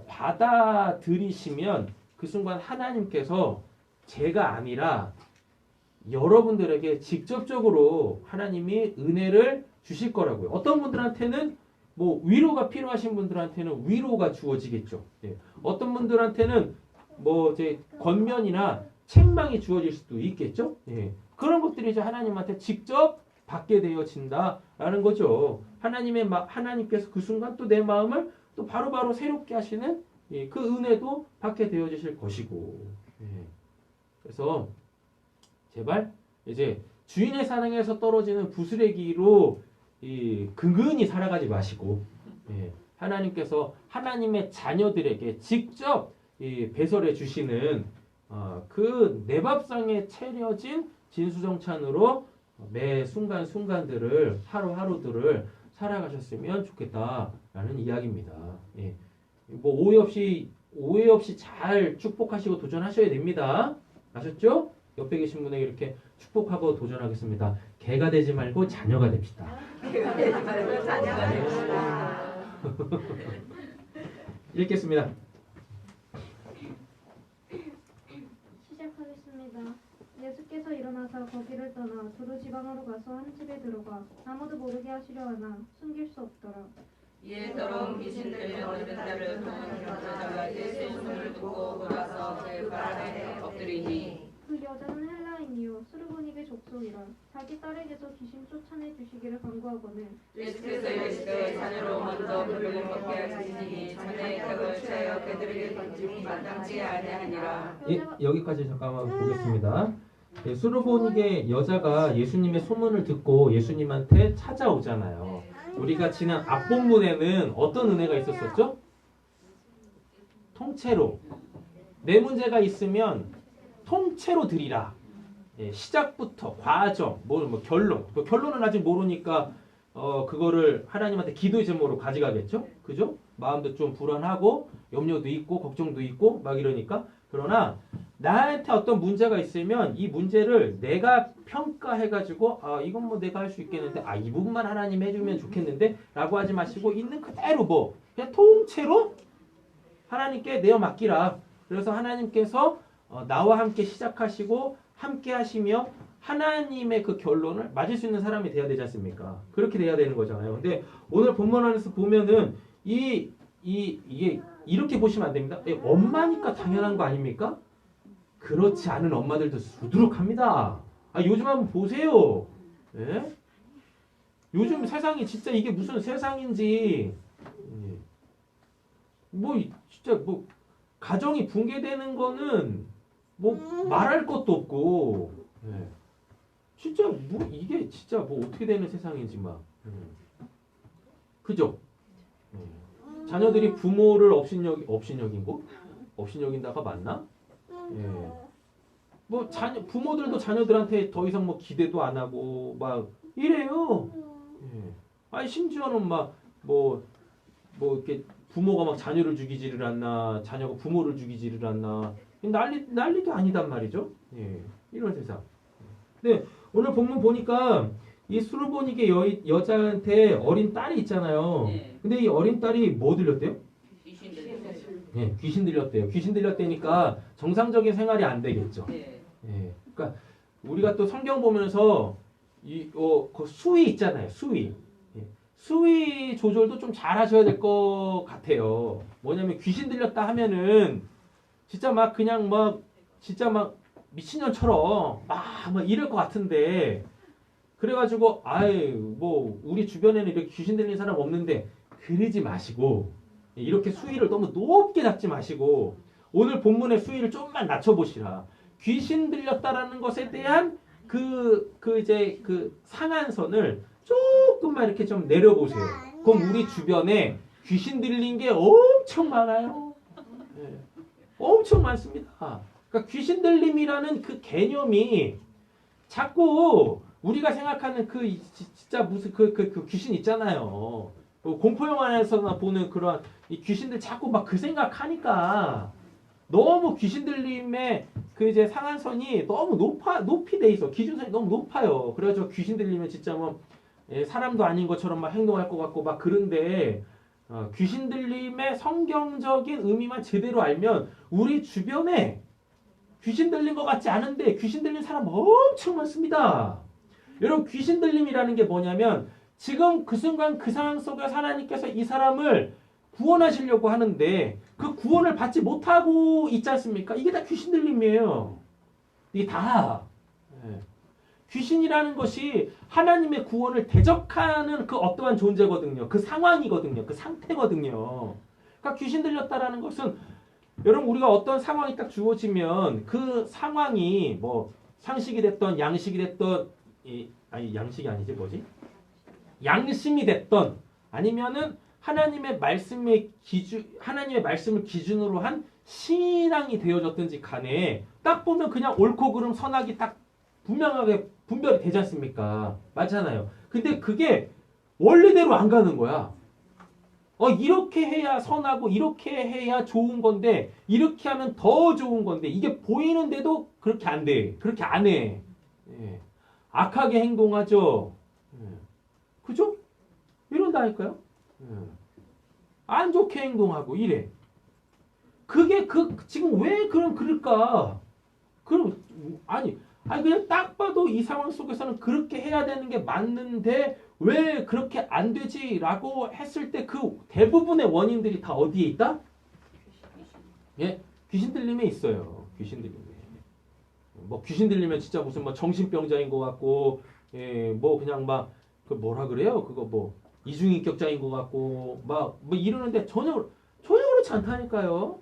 받아들이시면 그 순간 하나님께서 제가 아니라 여러분들에게 직접적으로 하나님이 은혜를 주실 거라고요. 어떤 분들한테는 뭐 위로가 필요하신 분들한테는 위로가 주어지겠죠. 어떤 분들한테는 뭐 이제 권면이나 책망이 주어질 수도 있겠죠. 그런 것들이 이제 하나님한테 직접 받게 되어진다라는 거죠. 하나님께서 그 순간 또 내 마음을 또 바로바로 새롭게 하시는 그 은혜도 받게 되어지실 것이고. 그래서 제발 이제 주인의 사랑에서 떨어지는 부스레기로 근근히 살아가지 마시고 하나님께서 하나님의 자녀들에게 직접 배설해 주시는 그 내 밥상에 차려진 진수성찬으로 매 순간순간들을 하루하루들을 살아가셨으면 좋겠다라는 이야기입니다. 뭐 오해 없이 잘 축복하시고 도전하셔야 됩니다. 아셨죠? 옆에 계신 분에게 이렇게 축복하고 도전하겠습니다. 개가 되지 말고 자녀가 됩시다. 개가 되지 말고 자녀가 됩시다. 읽겠습니다. 시작하겠습니다. 예수께서 일어나서 거기를 떠나 두루 지방으로 가서 한 집에 들어가 아무도 모르게 하시려 하나 숨길 수 없더라. 이에 더러운 귀신 들려 어린 딸을 돕는 여자가 예수의 숨을 듣고 돌아서 그 발 아래 엎드리니 그 여자는 헬라인이요 수르보니게 족속이라. 자기 딸에게서 귀신 쫓아내 주시기를 간구하거늘 예수께서 이르시되 자녀로 먼저 그를 먹게 하시니 자녀의 떡을 취하여 그들에게 던짐이 마땅치 아니하니라. 여기까지 잠깐만 보겠습니다. 수르보닉의 여자가 예수님의 소문을 듣고 예수님한테 찾아오잖아요. 우리가 지난 앞본문에는 어떤 은혜가 있었었죠? 통째로. 내 문제가 있으면 통째로 드리라. 시작부터 과정, 뭐 결론. 그 결론은 아직 모르니까 그거를 하나님한테 기도의 제목으로 가져가겠죠? 그죠? 마음도 좀 불안하고 염려도 있고 걱정도 있고 막 이러니까. 그러나 나한테 어떤 문제가 있으면 이 문제를 내가 평가해가지고 이건 뭐 내가 할 수 있겠는데 이 부분만 하나님 해주면 좋겠는데 라고 하지 마시고 있는 그대로 뭐 그냥 통째로 하나님께 내어 맡기라. 그래서 하나님께서 나와 함께 시작하시고 함께 하시며 하나님의 그 결론을 맞을 수 있는 사람이 돼야 되지 않습니까? 그렇게 돼야 되는 거잖아요. 근데 오늘 본문 안에서 보면은 이게 이렇게 보시면 안 됩니다. 엄마니까 당연한 거 아닙니까? 그렇지 않은 엄마들도 수두룩합니다. 요즘 한번 보세요. 예? 요즘 세상이 진짜 이게 무슨 세상인지 뭐 진짜 뭐 가정이 붕괴되는 거는 뭐 말할 것도 없고 진짜 뭐 이게 진짜 뭐 어떻게 되는 세상인지 막 그죠? 자녀들이 부모를 업신여긴다가 맞나? 뭐 부모들도 자녀들한테 더 이상 뭐 기대도 안 하고 막 이래요. 심지어는 막 뭐 이렇게 부모가 막 자녀를 죽이지를 않나, 자녀가 부모를 죽이지를 않나, 난리도 아니단 말이죠. 이런 세상. 근데 오늘 본문 보니까 이 수르보닉의 여자한테 어린 딸이 있잖아요. 근데 이 어린 딸이 뭐 들렸대요? 귀신 들렸대요. 귀신 들렸대니까 정상적인 생활이 안 되겠죠. 그러니까 우리가 또 성경 보면서 그 수위 있잖아요. 수위 조절도 좀 잘 하셔야 될 것 같아요. 뭐냐면 귀신 들렸다 하면은 진짜 막 그냥 막 진짜 막 미친년처럼 막 이럴 것 같은데 그래가지고 뭐 우리 주변에는 이렇게 귀신 들린 사람 없는데 그러지 마시고 이렇게 수위를 너무 높게 잡지 마시고 오늘 본문의 수위를 좀만 낮춰보시라. 귀신 들렸다라는 것에 대한 이제 그 상한선을 조금만 이렇게 좀 내려보세요. 그럼 우리 주변에 귀신 들린 게 엄청 많아요. 엄청 많습니다. 그러니까 귀신 들림이라는 그 개념이 자꾸 우리가 생각하는 진짜 무슨 그 귀신 있잖아요. 공포 영화에서나 보는 그런 이 귀신들 자꾸 막 그 생각하니까 너무 귀신 들림의 그 이제 상한선이 너무 높이 돼 있어. 기준선이 너무 높아요. 그래가지고 귀신 들리면 진짜 뭐 사람도 아닌 것처럼 막 행동할 것 같고 막 그런데 귀신 들림의 성경적인 의미만 제대로 알면 우리 주변에 귀신 들린 것 같지 않은데 귀신 들린 사람 엄청 많습니다. 여러분 귀신 들림이라는 게 뭐냐면 지금 그 순간 그 상황 속에서 하나님께서 이 사람을 구원하시려고 하는데 그 구원을 받지 못하고 있지 않습니까? 이게 다 귀신 들림이에요. 이게 다. 귀신이라는 것이 하나님의 구원을 대적하는 그 어떠한 존재거든요. 그 상황이거든요. 그 상태거든요. 그러니까 귀신 들렸다라는 것은 여러분 우리가 어떤 상황이 딱 주어지면 그 상황이 뭐 상식이 됐던 양식이 됐던 양식이 아니지 뭐지? 양심이 됐던 아니면은 하나님의 말씀을 기준으로 한 신앙이 되어졌든지 간에 딱 보면 그냥 옳고 그름 선악이 딱 분명하게 분별이 되지 않습니까? 맞잖아요. 근데 그게 원래대로 안 가는 거야. 이렇게 해야 선하고 이렇게 해야 좋은 건데 이렇게 하면 더 좋은 건데 이게 보이는데도 그렇게 안 돼. 그렇게 안 해. 악하게 행동하죠. 그죠? 이런다니까요. 안 좋게 행동하고 이래. 그게 지금 왜 그럴까? 그럼 그냥 딱 봐도 이 상황 속에서는 그렇게 해야 되는 게 맞는데 왜 그렇게 안 되지라고 했을 때 그 대부분의 원인들이 다 어디에 있다? 귀신 들림에 있어요. 귀신 들림에. 뭐 귀신 들리면 진짜 무슨 뭐 정신병자인 것 같고, 뭐 그냥 막 그 뭐라 그래요? 그거 뭐 이중인격자인 것 같고 막 뭐 이러는데 전혀 그렇지 않다니까요.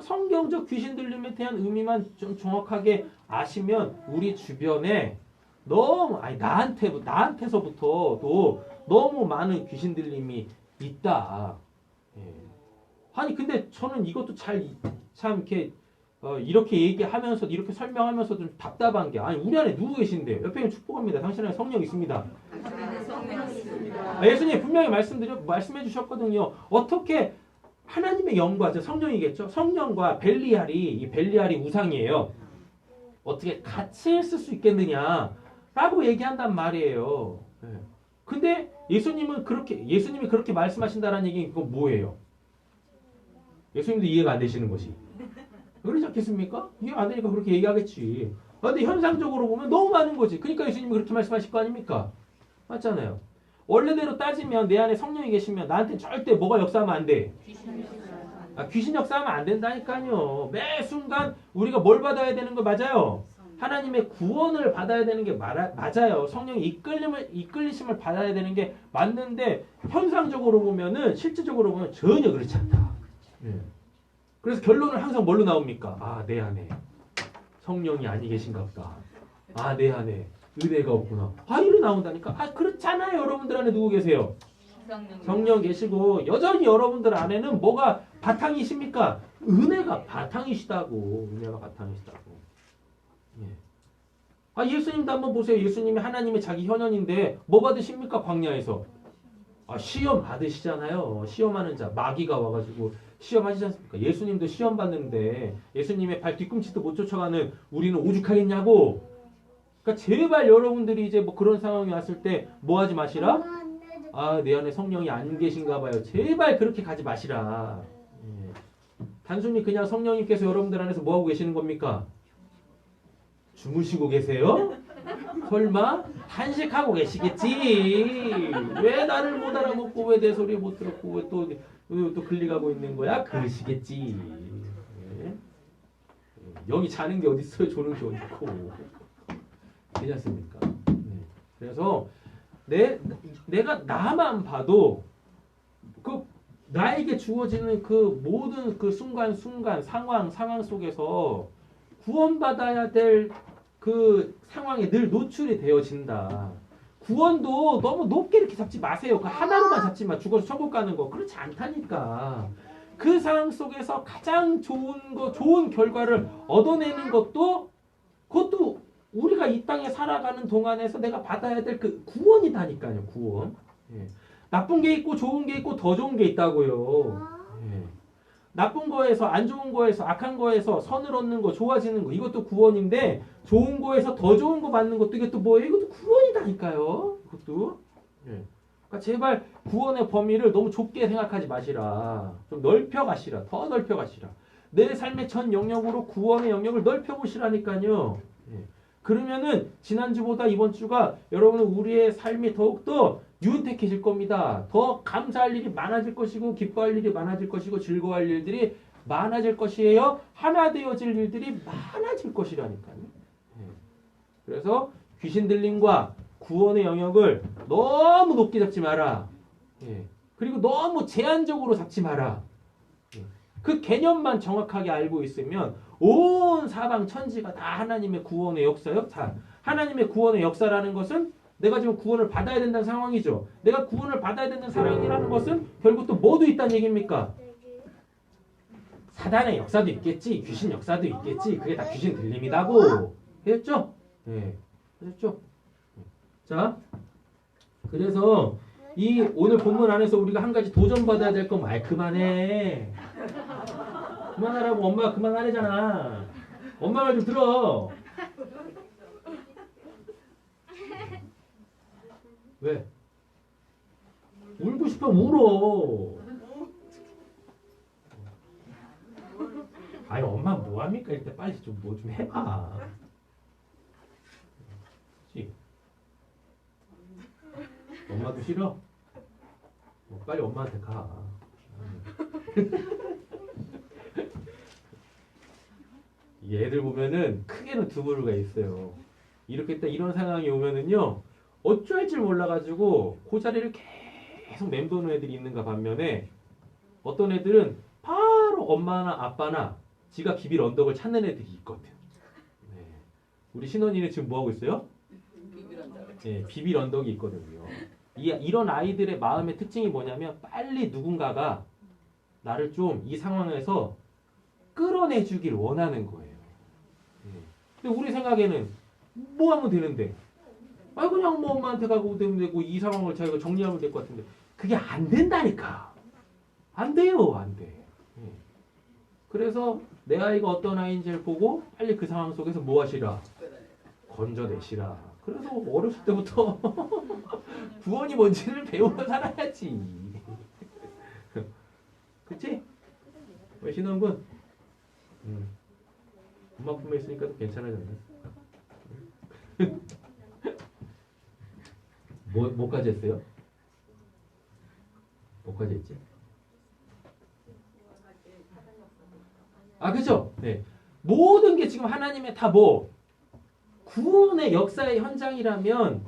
성경적 귀신 들림에 대한 의미만 좀 정확하게 아시면 우리 주변에 너무 아니 나한테서부터도 너무 많은 귀신 들림이 있다. 예. 아니 근데 저는 이것도 참 이렇게 이렇게 얘기하면서 이렇게 설명하면서 좀 답답한 게 아니 우리 안에 누구 계신데요? 옆에 있는 축복합니다. 당신 안에 성령 있습니다. 당신의 성령 있습니다. 예수님 분명히 말씀해 주셨거든요. 어떻게 하나님의 영과 성령이겠죠? 성령과 벨리알이 이 벨리알이 우상이에요. 어떻게 같이 있을 수 있겠느냐라고 얘기한단 말이에요. 예. 근데 예수님이 그렇게 말씀하신다는 얘기 그건 뭐예요? 예수님도 이해가 안 되시는 것이. 그러지 않겠습니까? 이해가 안 되니까 그렇게 얘기하겠지. 근데 현상적으로 보면 너무 많은 거지. 그러니까 예수님이 그렇게 말씀하실 거 아닙니까? 맞잖아요. 원래대로 따지면 내 안에 성령이 계시면 나한테는 절대 뭐가 역사하면 안 돼. 귀신 역사하면 안 된다니까요. 매 순간 우리가 뭘 받아야 되는 거 맞아요? 하나님의 구원을 받아야 되는 게 맞아요. 성령의 이끌리심을 받아야 되는 게 맞는데 현상적으로 보면은 실질적으로 보면 전혀 그렇지 않다. 예. 그래서 결론은 항상 뭘로 나옵니까? 아, 내 안에 성령이 아니 계신가 보다. 아, 내 안에 은혜가 없구나. 이로 나온다니까. 그렇잖아요. 여러분들 안에 누구 계세요? 성령 계시고 여전히 여러분들 안에는 뭐가 바탕이십니까? 은혜가 바탕이시다고. 은혜가 바탕이시다고. 예. 예수님도 한번 보세요. 예수님이 하나님의 자기 현현인데 뭐 받으십니까? 광야에서. 시험 받으시잖아요. 시험하는 자 마귀가 와가지고 시험하시지 않습니까? 예수님도 시험 받는데 예수님의 발 뒤꿈치도 못 쫓아가는 우리는 오죽하겠냐고. 그러니까 제발 여러분들이 이제 뭐 그런 상황이 왔을 때 뭐 하지 마시라? 내 안에 성령이 안 계신가 봐요. 제발 그렇게 가지 마시라. 예. 단순히 그냥 성령님께서 여러분들 안에서 뭐 하고 계시는 겁니까? 주무시고 계세요? 설마 단식하고 계시겠지. 왜 나를 못 알아먹고 왜 내 소리 못 들었고 왜 또 글리가고 있는 거야? 그러시겠지. 예. 여기 자는 게 어디 있어요? 조는 게 어디 있고. 괜찮습니까? 네. 그래서 내가 나만 봐도 그 나에게 주어지는 그 모든 그 순간 상황 속에서 구원받아야 될 그 상황에 늘 노출이 되어진다. 구원도 너무 높게 이렇게 잡지 마세요. 그 하나로만 잡지 마. 죽어서 천국 가는 거 그렇지 않다니까. 그 상황 속에서 가장 좋은 결과를 얻어내는 것도 그것도 우리가 이 땅에 살아가는 동안에서 내가 받아야 될 그 구원이다니까요. 구원. 예. 나쁜 게 있고 좋은 게 있고 더 좋은 게 있다고요. 예. 나쁜 거에서 안 좋은 거에서 악한 거에서 선을 얻는 거 좋아지는 거 이것도 구원인데 좋은 거에서 더 좋은 거 받는 것도 이것도 뭐예요? 이것도 구원이다니까요. 이것도. 예. 그러니까 제발 구원의 범위를 너무 좁게 생각하지 마시라. 좀 넓혀 가시라. 더 넓혀 가시라. 내 삶의 전 영역으로 구원의 영역을 넓혀 보시라니까요. 예. 그러면은 지난주보다 이번 주가 여러분은 우리의 삶이 더욱더 윤택해질 겁니다. 더 감사할 일이 많아질 것이고 기뻐할 일이 많아질 것이고 즐거워할 일들이 많아질 것이에요. 하나 되어질 일들이 많아질 것이라니까요. 그래서 귀신 들림과 구원의 영역을 너무 높게 잡지 마라. 그리고 너무 제한적으로 잡지 마라. 그 개념만 정확하게 알고 있으면 온 사방 천지가 다 하나님의 구원의 역사요. 자, 하나님의 구원의 역사라는 것은 내가 지금 구원을 받아야 된다는 상황이죠. 내가 구원을 받아야 된다는 상황이라는 것은 결국 또 뭐도 있다는 얘기입니까? 사단의 역사도 있겠지. 귀신 역사도 있겠지. 그게 다 귀신 들림이다고. 됐죠? 네. 됐죠? 자, 그래서 이 오늘 본문 안에서 우리가 한 가지 도전받아야 될 건 그만해. 그만하라고. 엄마가 그만하래잖아. 엄마 말 좀 들어. 왜? 울고 싶으면 울어. 아니 엄마 뭐합니까? 이때 빨리 좀 뭐 좀 해봐. 그치? 엄마도 싫어? 빨리 엄마한테 가. 이 애들 보면은 크게는 두 부류가 있어요. 이렇게 딱 이런 상황이 오면은요 어쩔 줄 몰라가지고 그 자리를 계속 맴도는 애들이 있는가 반면에 어떤 애들은 바로 엄마나 아빠나 지가 비빌 언덕을 찾는 애들이 있거든. 네. 우리 신혼이는 지금 뭐 하고 있어요? 비비란다. 예, 비빌 언덕이 있거든요. 이런 아이들의 마음의 특징이 뭐냐면 빨리 누군가가 나를 좀 이 상황에서 끌어내주길 원하는 거예요. 예. 근데 우리 생각에는 뭐 하면 되는데? 아 그냥 뭐 엄마한테 가고 되면 되고 이 상황을 자기가 정리하면 될 것 같은데 그게 안 된다니까. 안 돼요, 안 돼. 예. 그래서 내 아이가 어떤 아이인지를 보고 빨리 그 상황 속에서 뭐 하시라? 건져내시라. 그래서 어렸을 때부터 구원이 뭔지를 배우고 살아야지. 그치? 왜 신혼군? 엄마 품에 있으니까 또 괜찮아졌네. 뭐까지 했어요? 뭐까지 했지? 아, 그죠? 네. 모든 게 지금 하나님의 다 뭐? 구원의 역사의 현장이라면,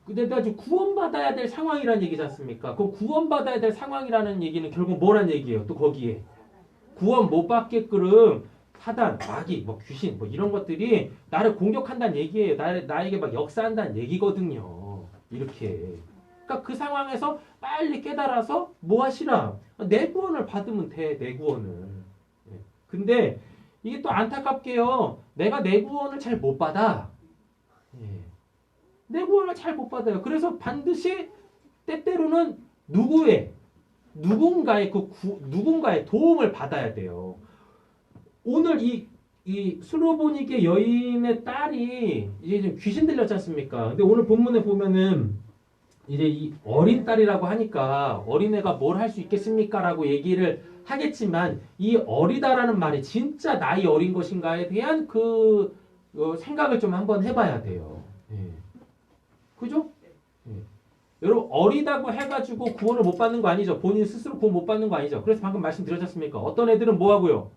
내가 지금 구원받아야 될 상황이라는 얘기지 않습니까? 그 구원받아야 될 상황이라는 얘기는 결국 뭐란 얘기예요? 또 거기에. 구원 못 받게끔 사단, 마귀, 뭐 귀신, 뭐 이런 것들이 나를 공격한다는 얘기예요. 나에게 막 역사한다는 얘기거든요. 이렇게. 그러니까 그 상황에서 빨리 깨달아서 뭐 하시라? 내 구원을 받으면 돼, 내 구원을. 근데 이게 또 안타깝게요. 내가 내 구원을 잘 못 받아. 내 구원을 잘 못 받아요. 그래서 반드시 때때로는 누군가의 누군가의 도움을 받아야 돼요. 오늘 이 수로보니게 여인의 딸이 이제 좀 귀신 들렸지 않습니까? 근데 오늘 본문에 보면은 이제 이 어린 딸이라고 하니까 어린애가 뭘 할 수 있겠습니까? 라고 얘기를 하겠지만 이 어리다라는 말이 진짜 나이 어린 것인가에 대한 그 생각을 좀 한번 해봐야 돼요. 그죠? 여러분 어리다고 해가지고 구원을 못 받는 거 아니죠? 본인 스스로 구원 못 받는 거 아니죠? 그래서 방금 말씀드렸지 않습니까? 어떤 애들은 뭐 하고요?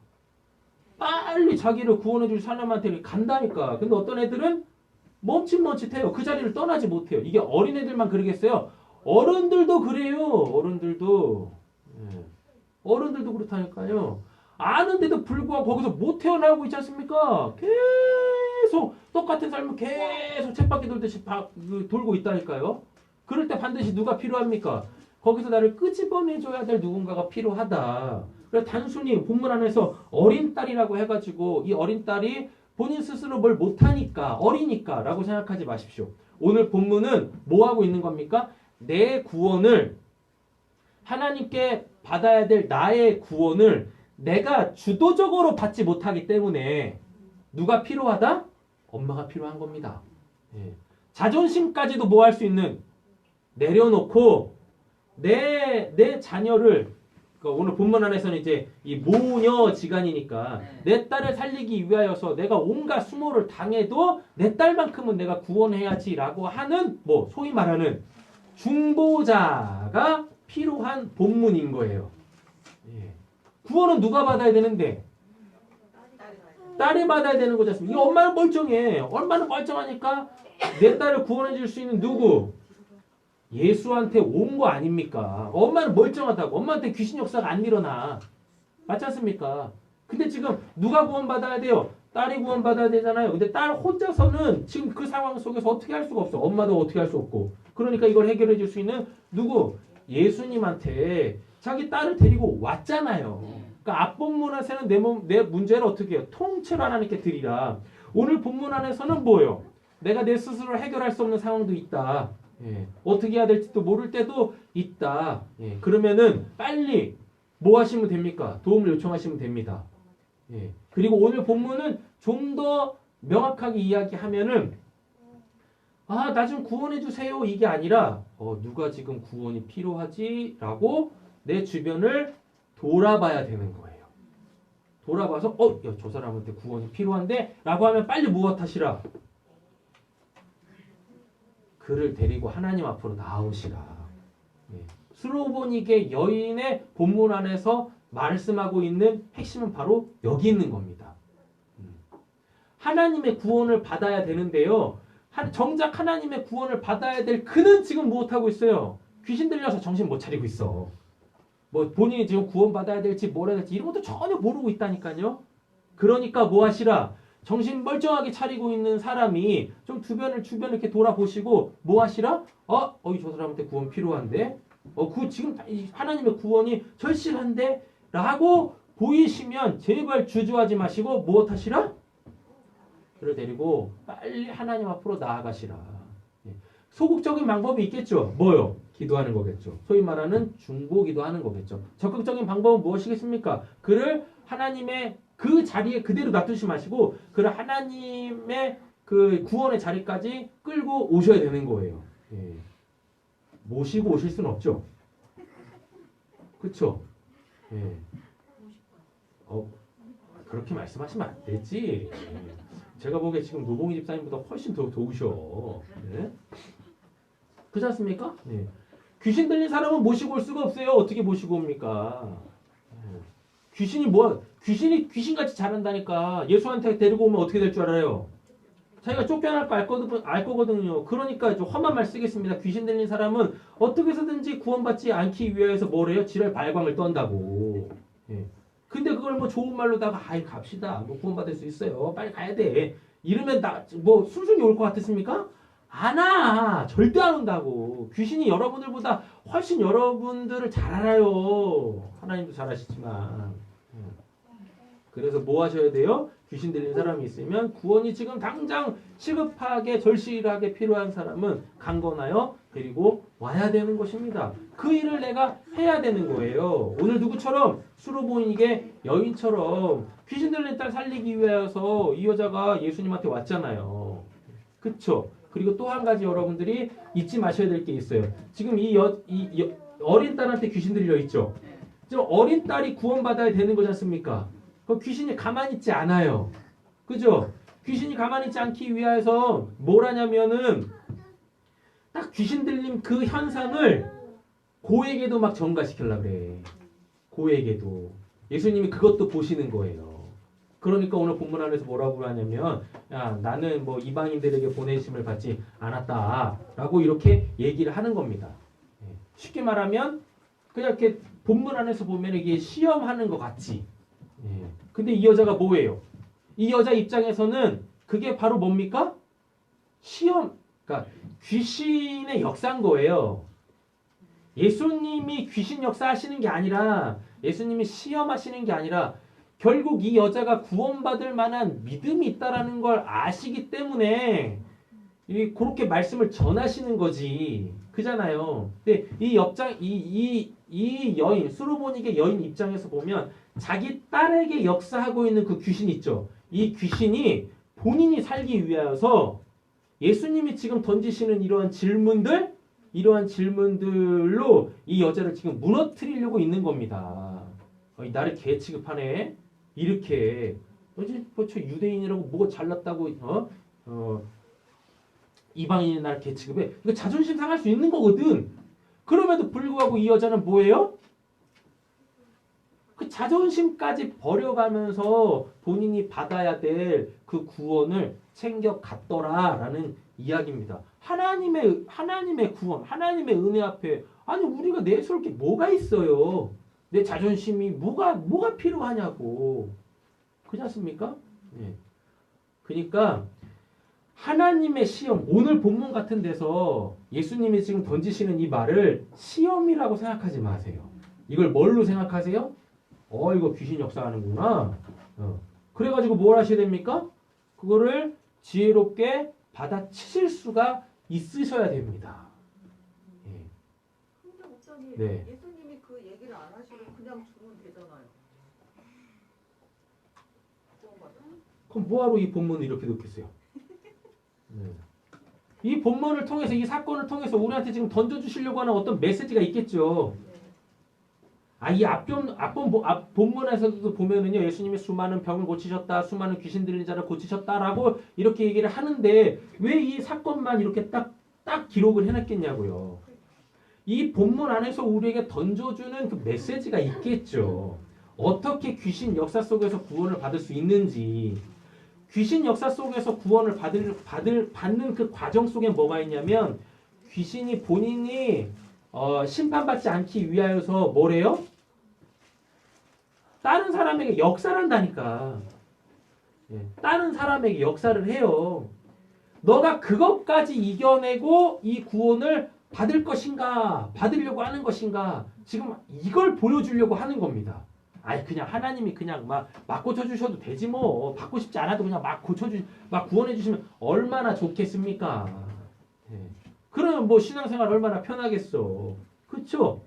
빨리 자기를 구원해줄 사람한테 간다니까. 근데 어떤 애들은 멈칫멈칫해요. 그 자리를 떠나지 못해요. 이게 어린애들만 그러겠어요? 어른들도 그래요. 어른들도 그렇다니까요. 아는데도 불구하고 거기서 못 태어나고 있지 않습니까? 계속 똑같은 삶을 계속 쳇바퀴 돌듯이 돌고 있다니까요. 그럴 때 반드시 누가 필요합니까? 거기서 나를 끄집어내줘야 될 누군가가 필요하다. 그래서 단순히 본문 안에서 어린 딸이라고 해가지고 이 어린 딸이 본인 스스로 뭘 못하니까 어리니까 라고 생각하지 마십시오. 오늘 본문은 뭐 하고 있는 겁니까? 내 구원을 하나님께 받아야 될 나의 구원을 내가 주도적으로 받지 못하기 때문에 누가 필요하다? 엄마가 필요한 겁니다. 자존심까지도 뭐 할 수 있는 내려놓고 내 자녀를 그러니까 오늘 본문 안에서는 이제 이 모녀지간이니까 내 딸을 살리기 위하여서 내가 온갖 수모를 당해도 내 딸만큼은 내가 구원해야지라고 하는 뭐 소위 말하는 중보자가 필요한 본문인 거예요. 구원은 누가 받아야 되는데? 딸이 받아야 되는 거지 않습니까? 이 엄마는 멀쩡해. 엄마는 멀쩡하니까 내 딸을 구원해 줄 수 있는 누구? 예수한테 온 거 아닙니까? 엄마는 멀쩡하다고. 엄마한테 귀신 역사가 안 일어나. 맞지 않습니까? 근데 지금 누가 구원받아야 돼요? 딸이 구원받아야 되잖아요. 근데 딸 혼자서는 지금 그 상황 속에서 어떻게 할 수가 없어. 엄마도 어떻게 할 수 없고. 그러니까 이걸 해결해 줄 수 있는 누구? 예수님한테 자기 딸을 데리고 왔잖아요. 그러니까 앞본문에서는 내 문제를 어떻게 해요? 통째로 하나님께 드리라. 오늘 본문 안에서는 뭐예요? 내가 내 스스로 해결할 수 없는 상황도 있다. 어떻게 해야 될지도 모를 때도 있다. 그러면은 빨리 뭐 하시면 됩니까? 도움을 요청하시면 됩니다. 그리고 오늘 본문은 좀 더 명확하게 이야기하면은 나 좀 구원해 주세요 이게 아니라 누가 지금 구원이 필요하지? 라고 내 주변을 돌아봐야 되는 거예요. 돌아봐서 저 사람한테 구원이 필요한데? 라고 하면 빨리 무엇하시라? 그를 데리고 하나님 앞으로 나오시라. 수로보니게 여인의 본문 안에서 말씀하고 있는 핵심은 바로 여기 있는 겁니다. 하나님의 구원을 받아야 되는데요. 정작 하나님의 구원을 받아야 될 그는 지금 무엇하고 있어요? 귀신 들려서 정신 못 차리고 있어. 뭐 본인이 지금 구원 받아야 될지 뭘 해야 될지 이런 것도 전혀 모르고 있다니까요. 그러니까 뭐 하시라? 정신 멀쩡하게 차리고 있는 사람이 좀 주변을 이렇게 돌아보시고 뭐 하시라? 저 사람한테 구원 필요한데? 지금 하나님의 구원이 절실한데? 라고 보이시면 제발 주저하지 마시고 무엇 하시라? 그를 데리고 빨리 하나님 앞으로 나아가시라. 예. 소극적인 방법이 있겠죠. 뭐요? 기도하는 거겠죠. 소위 말하는 중보 기도하는 거겠죠. 적극적인 방법은 무엇이겠습니까? 그를 하나님의 그 자리에 그대로 놔두지 마시고 그를 하나님의 그 구원의 자리까지 끌고 오셔야 되는 거예요. 예. 모시고 오실 수는 없죠. 그렇죠? 예. 그렇게 말씀하시면 안 되지. 예. 제가 보기에 지금 노봉희 집사님보다 훨씬 더 좋으셔. 네? 그렇지 않습니까? 네. 귀신 들린 사람은 모시고 올 수가 없어요. 어떻게 모시고 옵니까? 네. 귀신이 귀신같이 잘한다니까. 예수한테 데리고 오면 어떻게 될 줄 알아요? 자기가 쫓겨날 거 알 거거든요. 그러니까 좀 험한 말 쓰겠습니다. 귀신 들린 사람은 어떻게 해서든지 구원받지 않기 위해서 뭐래요? 지랄 발광을 떤다고. 예. 근데 그걸 뭐 좋은 말로다가 갑시다. 뭐 구원받을 수 있어요. 빨리 가야 돼. 이러면 순순히 올 것 같았습니까? 안 와. 절대 안 온다고. 귀신이 여러분들보다 훨씬 여러분들을 잘 알아요. 하나님도 잘 아시지만. 그래서 뭐 하셔야 돼요? 귀신 들린 사람이 있으면 구원이 지금 당장 시급하게 절실하게 필요한 사람은 강건하여 데리고 와야 되는 것입니다. 그 일을 내가 해야 되는 거예요. 오늘 누구처럼? 수로보니게 여인처럼 귀신 들린 딸 살리기 위해서 이 여자가 예수님한테 왔잖아요. 그쵸? 그리고 또 한 가지 여러분들이 잊지 마셔야 될 게 있어요. 지금 이 어린 딸한테 귀신 들려 있죠? 지금 어린 딸이 구원받아야 되는 거지 않습니까? 그 귀신이 가만히 있지 않아요. 그죠? 귀신이 가만히 있지 않기 위해서 뭘 하냐면은 딱 귀신 들림 그 현상을 고에게도 막 전가시키려고 그래. 고에게도. 예수님이 그것도 보시는 거예요. 그러니까 오늘 본문 안에서 뭐라고 하냐면 나는 뭐 이방인들에게 보내심을 받지 않았다 라고 이렇게 얘기를 하는 겁니다. 쉽게 말하면 그냥 이렇게 본문 안에서 보면 이게 시험하는 것 같지. 근데 이 여자가 뭐예요? 이 여자 입장에서는 그게 바로 뭡니까? 그러니까 귀신의 역사인 거예요. 예수님이 귀신 역사하시는 게 아니라 예수님이 시험하시는 게 아니라 결국 이 여자가 구원받을 만한 믿음이 있다라는 걸 아시기 때문에 그렇게 말씀을 전하시는 거지. 그잖아요. 근데 이 여인, 수르보니게 여인 입장에서 보면 자기 딸에게 역사하고 있는 그 귀신 있죠. 이 귀신이 본인이 살기 위하여서 예수님이 지금 던지시는 이러한 질문들로 이 여자를 지금 무너뜨리려고 있는 겁니다. 나를 개 취급하네. 이렇게 저 유대인이라고 뭐가 잘났다고 이방인이 나를 개 취급해. 이거 자존심 상할 수 있는 거거든. 그럼에도 불구하고 이 여자는 뭐예요? 그 자존심까지 버려가면서 본인이 받아야 될 그 구원을 챙겨갔더라라는 이야기입니다. 하나님의 구원, 하나님의 은혜 앞에 우리가 내세울 게 뭐가 있어요? 내 자존심이 뭐가 필요하냐고. 그렇지 않습니까? 네. 그러니까 하나님의 시험, 오늘 본문 같은 데서 예수님이 지금 던지시는 이 말을 시험이라고 생각하지 마세요. 이걸 뭘로 생각하세요? 이거 귀신 역사하는구나. 그래가지고 뭘 하셔야 됩니까? 그거를 지혜롭게 받아치실 수가 있으셔야 됩니다. 근데 목사님, 네. 예수님이 그 얘기를 안 하시고 그냥 주면 되잖아요. 그럼 뭐하러 이 본문을 이렇게 놓겠어요? 이 본문을 통해서 이 사건을 통해서 우리한테 지금 던져주시려고 하는 어떤 메시지가 있겠죠. 이 본문에서도 보면은요, 예수님이 수많은 병을 고치셨다, 수많은 귀신 들린 자를 고치셨다라고 이렇게 얘기를 하는데 왜 이 사건만 이렇게 딱 기록을 해놨겠냐고요. 이 본문 안에서 우리에게 던져주는 그 메시지가 있겠죠. 어떻게 귀신 역사 속에서 구원을 받을 수 있는지. 귀신 역사 속에서 구원을 받는 그 과정 속에 뭐가 있냐면 귀신이 본인이 심판받지 않기 위하여서 뭐래요? 다른 사람에게 역사를 한다니까. 다른 사람에게 역사를 해요. 너가 그것까지 이겨내고 이 구원을 받을 것인가, 받으려고 하는 것인가, 지금 이걸 보여주려고 하는 겁니다. 아니 그냥 하나님이 그냥 막 고쳐주셔도 되지 뭐. 받고 싶지 않아도 그냥 막 구원해 주시면 얼마나 좋겠습니까? 그러면 뭐 신앙생활 얼마나 편하겠어. 그렇죠?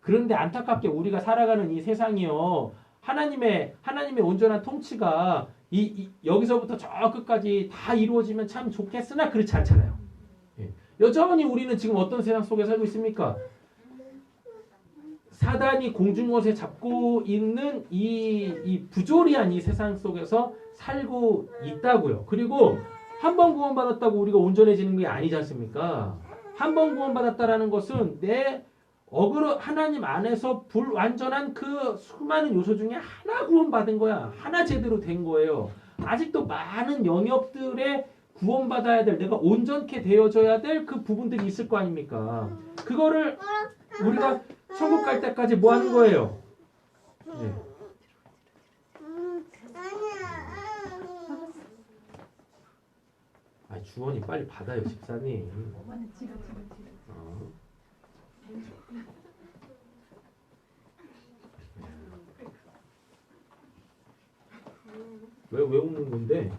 그런데 안타깝게 우리가 살아가는 이 세상이요, 하나님의 온전한 통치가 여기서부터 저 끝까지 다 이루어지면 참 좋겠으나 그렇지 않잖아요. 여전히 우리는 지금 어떤 세상 속에 살고 있습니까? 사단이 공중것에 잡고 있는 이 부조리한 이 세상 속에서 살고 있다고요. 그리고 한 번 구원받았다고 우리가 온전해지는 게 아니지 않습니까? 한 번 구원받았다라는 것은 내 하나님 안에서 불완전한 그 수많은 요소 중에 하나 구원받은 거야. 하나 제대로 된 거예요. 아직도 많은 영역들에 구원받아야 될, 내가 온전케 되어져야 될 그 부분들이 있을 거 아닙니까? 그거를 우리가 천국 갈 때까지 뭐 하는 거예요? 주원이 빨리 받아요, 집사님. 왜 웃는 건데?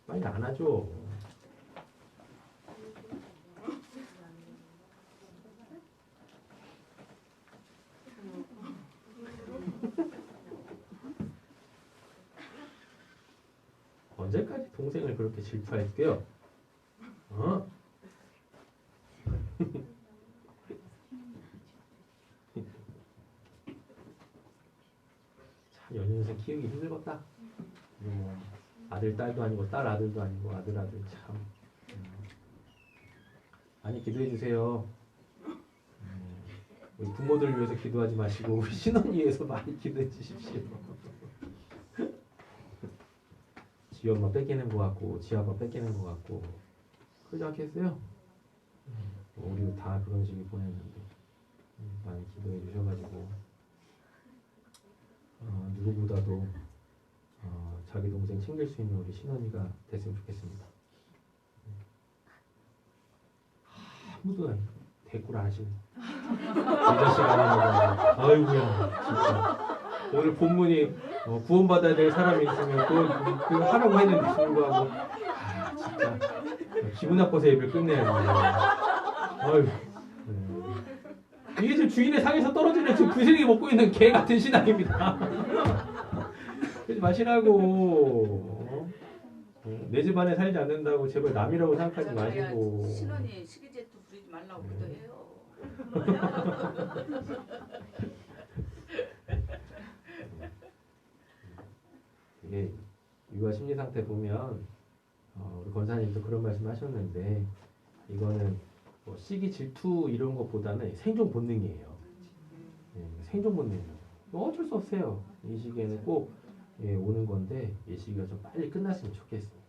빨리 안 하죠. 언제까지 동생을 그렇게 질투할게요? 참 연년생 키우기 힘들겠다. 아들 딸도 아니고 딸 아들도 아니고 아들 참. 많이 기도해 주세요. 우리 부모들을 위해서 기도하지 마시고 우리 신혼을 위해서 많이 기도해 주십시오. 지 엄마 뺏기는 것 같고 지 아빠 뺏기는 것 같고 그러지 않겠어요? 우리도 다 그런 시기 보냈는데 많이 기도해 주셔가지고 누구보다도 자기 동생 챙길 수 있는 우리 신원이가 됐으면 좋겠습니다. 아무도 대꾸를 안 하시네. 이 자식 아니라고. 아이고야 진짜. 오늘 본문이 구원받아야 될 사람이 있으면 또 그거 하라고 했는데 불구하고 진짜 기분 나빠서 예배를 끝내야 돼. 아유. 이게 지금 주인의 상에서 떨어지는 지금 구슬이 먹고 있는 개 같은 신앙입니다. 그러지 마시라고. 내 집안에 살지 않는다고 제발 남이라고 생각하지 마시고. 신혼이 식이제도 부리지 말라고 기도해요. 이게 육아 심리 상태 보면 우리 권사님도 그런 말씀하셨는데 이거는 뭐 시기 질투 이런 것보다는 생존 본능이에요. 생존 본능이에요. 어쩔 수 없어요. 이 시기에는 꼭 오는 건데 이 시기가 좀 빨리 끝났으면 좋겠습니다.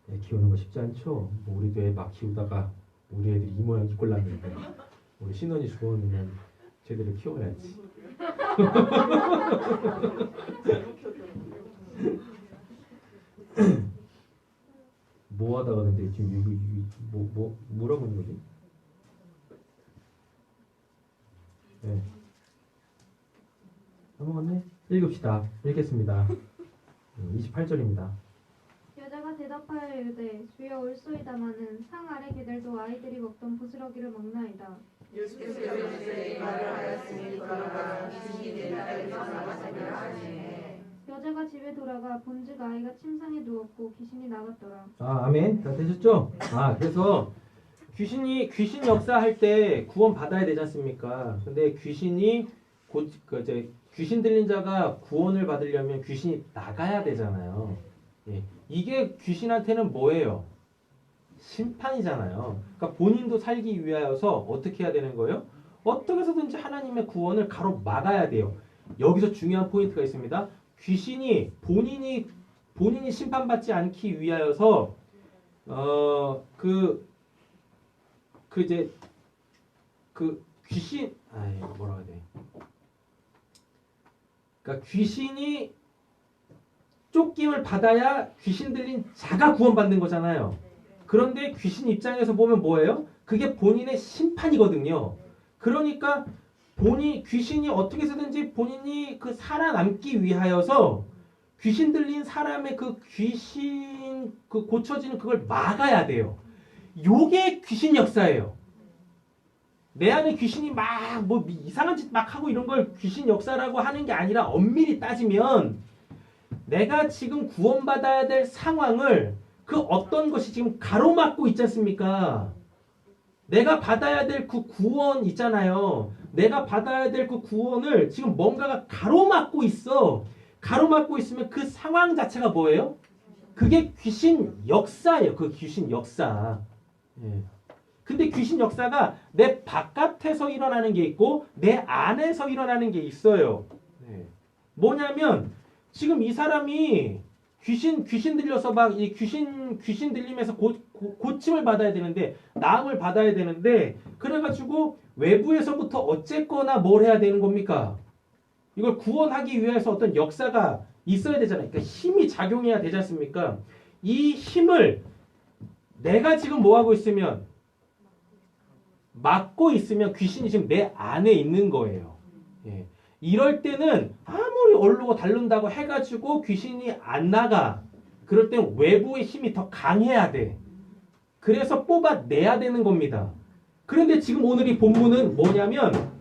이렇게 키우는 거 쉽지 않죠. 뭐 우리도 애 막 키우다가 우리 애들이 이 모양 이 꼴 났는데 우리 신혼이 주원이면 제대로 키워야지. 뭐 하다가 근데 지금 뭐라고 하는 거지? 네. 넘어갔네? 읽읍시다. 읽겠습니다. 28절입니다. 여자가 대답하여 이르되 주여 올소이다마는 상 아래 개들도 아이들이 먹던 부스러기를 먹나이다. 예수께서 이르시되 말을 하였으니 돌아가 귀신이 내 딸에게서 나갔으리라 하시니. 여자가 집에 돌아가 본즉 아이가 침상에 누웠고 귀신이 나갔더라. 아멘. 다 되셨죠? 그래서 귀신 역사할 때 구원 받아야 되지 않습니까? 근데 귀신이 귀신 들린 자가 구원을 받으려면 귀신이 나가야 되잖아요. 이게 귀신한테는 뭐예요? 심판이잖아요. 그러니까 본인도 살기 위하여서 어떻게 해야 되는 거예요? 어떻게 해서든지 하나님의 구원을 가로막아야 돼요. 여기서 중요한 포인트가 있습니다. 귀신이 본인이 심판받지 않기 위하여서 귀신 뭐라고 해야 돼? 그러니까 귀신이 쫓김을 받아야 귀신 들린 자가 구원받는 거잖아요. 그런데 귀신 입장에서 보면 뭐예요? 그게 본인의 심판이거든요. 그러니까 귀신이 어떻게 해서든지 본인이 그 살아남기 위하여서 귀신 들린 사람의 그 귀신 그 고쳐지는 그걸 막아야 돼요. 요게 귀신 역사예요. 내 안에 귀신이 막 뭐 이상한 짓 막 하고 이런 걸 귀신 역사라고 하는 게 아니라 엄밀히 따지면 내가 지금 구원받아야 될 상황을 그 어떤 것이 지금 가로막고 있지 않습니까? 내가 받아야 될 그 구원 있잖아요. 내가 받아야 될 그 구원을 지금 뭔가가 가로막고 있어. 가로막고 있으면 그 상황 자체가 뭐예요? 그게 귀신 역사예요. 그 귀신 역사. 예. 근데 귀신 역사가 내 바깥에서 일어나는 게 있고 내 안에서 일어나는 게 있어요. 예. 뭐냐면 지금 이 사람이 귀신 들려서 막 이 귀신 들리면서 고침을 받아야 되는데 나음을 받아야 되는데 그래가지고 외부에서부터 어쨌거나 뭘 해야 되는 겁니까? 이걸 구원하기 위해서 어떤 역사가 있어야 되잖아요. 그러니까 힘이 작용해야 되지 않습니까? 이 힘을 내가 지금 뭐 하고 있으면 막고 있으면 귀신이 지금 내 안에 있는 거예요. 예. 이럴 때는 아무리 얼르고 달른다고 해가지고 귀신이 안 나가. 그럴 땐 외부의 힘이 더 강해야 돼. 그래서 뽑아내야 되는 겁니다. 그런데 지금 오늘 이 본문은 뭐냐면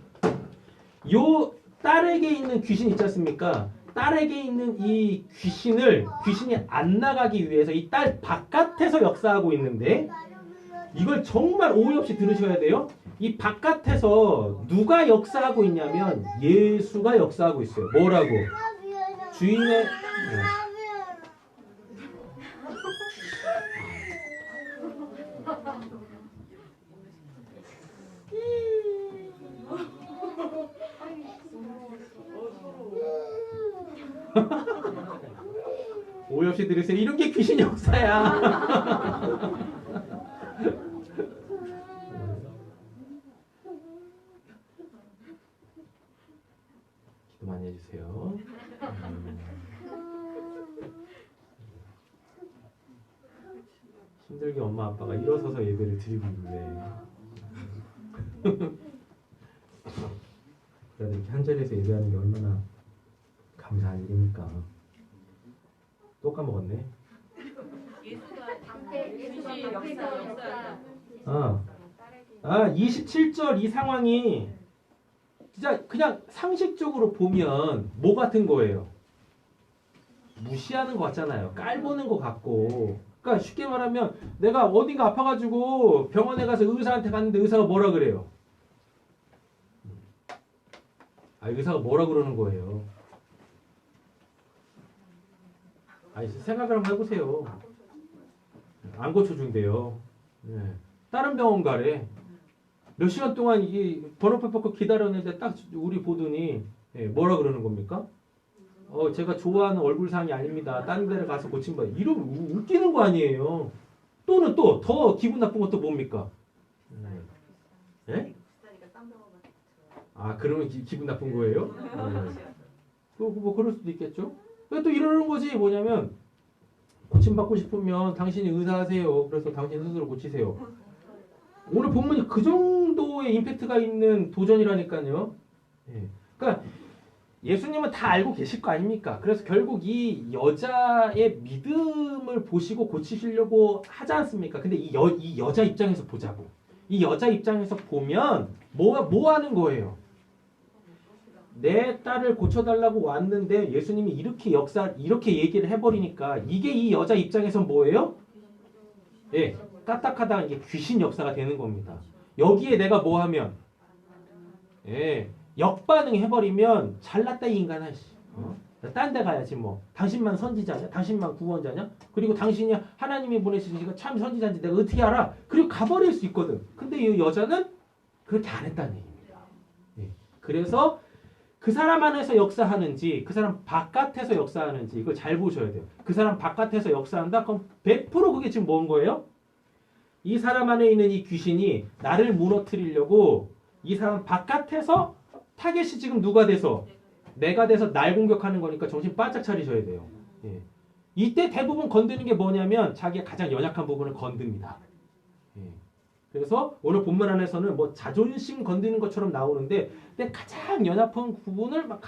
요 딸에게 있는 귀신 있지 않습니까? 딸에게 있는 이 귀신이 안 나가기 위해서 이 딸 바깥에서 역사하고 있는데 이걸 정말 오해 없이 들으셔야 돼요. 이 바깥에서 누가 역사하고 있냐면 예수가 역사하고 있어요. 뭐라고? 주인의 오해 없이 들으세요. 이런 게 귀신 역사야. 기도 많이 해주세요. 힘들게 엄마 아빠가 일어서서 예배를 드리고 있는데 그래도 이렇게 한 자리에서 예배하는 게 얼마나 감사한 일입니까? 또 까먹었네. 귀신 역사. 27절 이 상황이 진짜 그냥 상식적으로 보면 뭐 같은 거예요? 무시하는 것 같잖아요. 깔보는 것 같고. 그러니까 쉽게 말하면 내가 어딘가 아파가지고 병원에 가서 의사한테 갔는데 의사가 뭐라 그래요? 의사가 뭐라 그러는 거예요? 생각을 한번 해보세요. 안 고쳐준대요. 네. 다른 병원 가래. 몇 시간 동안 이 번호표 받고 기다렸는데 딱 우리 보더니 뭐라 그러는 겁니까? 제가 좋아하는 얼굴상이 아닙니다. 다른 데를 가서 고침받아. 이러면 웃기는 거 아니에요. 또는 또 더 기분 나쁜 것도 뭡니까? 네? 그러면 기분 나쁜 거예요? 뭐 그럴 수도 있겠죠. 또 이러는 거지. 뭐냐면 고침받고 싶으면 당신이 의사하세요. 그래서 당신 스스로 고치세요. 오늘 본문이 그 정도의 임팩트가 있는 도전이라니까요. 그러니까 예수님은 다 알고 계실 거 아닙니까? 그래서 결국 이 여자의 믿음을 보시고 고치시려고 하지 않습니까? 근데 이 여자 입장에서 보자고. 이 여자 입장에서 보면 뭐 하는 거예요? 내 딸을 고쳐달라고 왔는데 예수님이 이렇게 얘기를 해버리니까 이게 이 여자 입장에선 뭐예요? 까딱하다가 이게 귀신 역사가 되는 겁니다. 여기에 내가 뭐 하면 역반응 해버리면 잘났다 이 인간아. 딴 데 가야지 뭐. 당신만 선지자냐? 당신만 구원자냐? 그리고 당신이 하나님이 보내시니까 참 선지자인지 내가 어떻게 알아? 그리고 가버릴 수 있거든. 근데 이 여자는 그렇게 안 했다는 얘기입니다. 그래서 그 사람 안에서 역사하는지 그 사람 바깥에서 역사하는지 이걸 잘 보셔야 돼요. 그 사람 바깥에서 역사한다? 그럼 100% 그게 지금 뭔 거예요? 이 사람 안에 있는 이 귀신이 나를 무너뜨리려고 이 사람 바깥에서 타겟이 지금 누가 돼서? 내가 돼서 날 공격하는 거니까 정신 바짝 차리셔야 돼요. 예. 이때 대부분 건드는 게 뭐냐면 자기의 가장 연약한 부분을 건듭니다. 예. 그래서 오늘 본문 안에서는 뭐 자존심 건드는 것처럼 나오는데 내 가장 연약한 부분을 막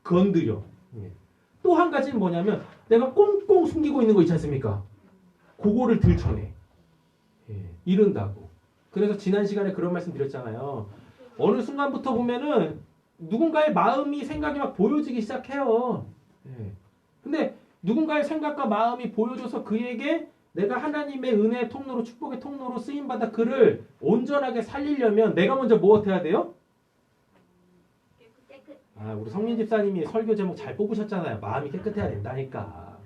건드려. 예. 또 한 가지는 뭐냐면 내가 꽁꽁 숨기고 있는 거 있지 않습니까? 그거를 들춰내. 예. 이른다고. 그래서 지난 시간에 그런 말씀 드렸잖아요. 어느 순간부터 보면은 누군가의 마음이 생각이 막 보여지기 시작해요. 예. 근데 누군가의 생각과 마음이 보여줘서 그에게 내가 하나님의 은혜의 통로로 축복의 통로로 쓰임받아 그를 온전하게 살리려면 내가 먼저 무엇해야 돼요? 우리 성민 집사님이 설교 제목 잘 뽑으셨잖아요. 마음이 깨끗해야 된다니까.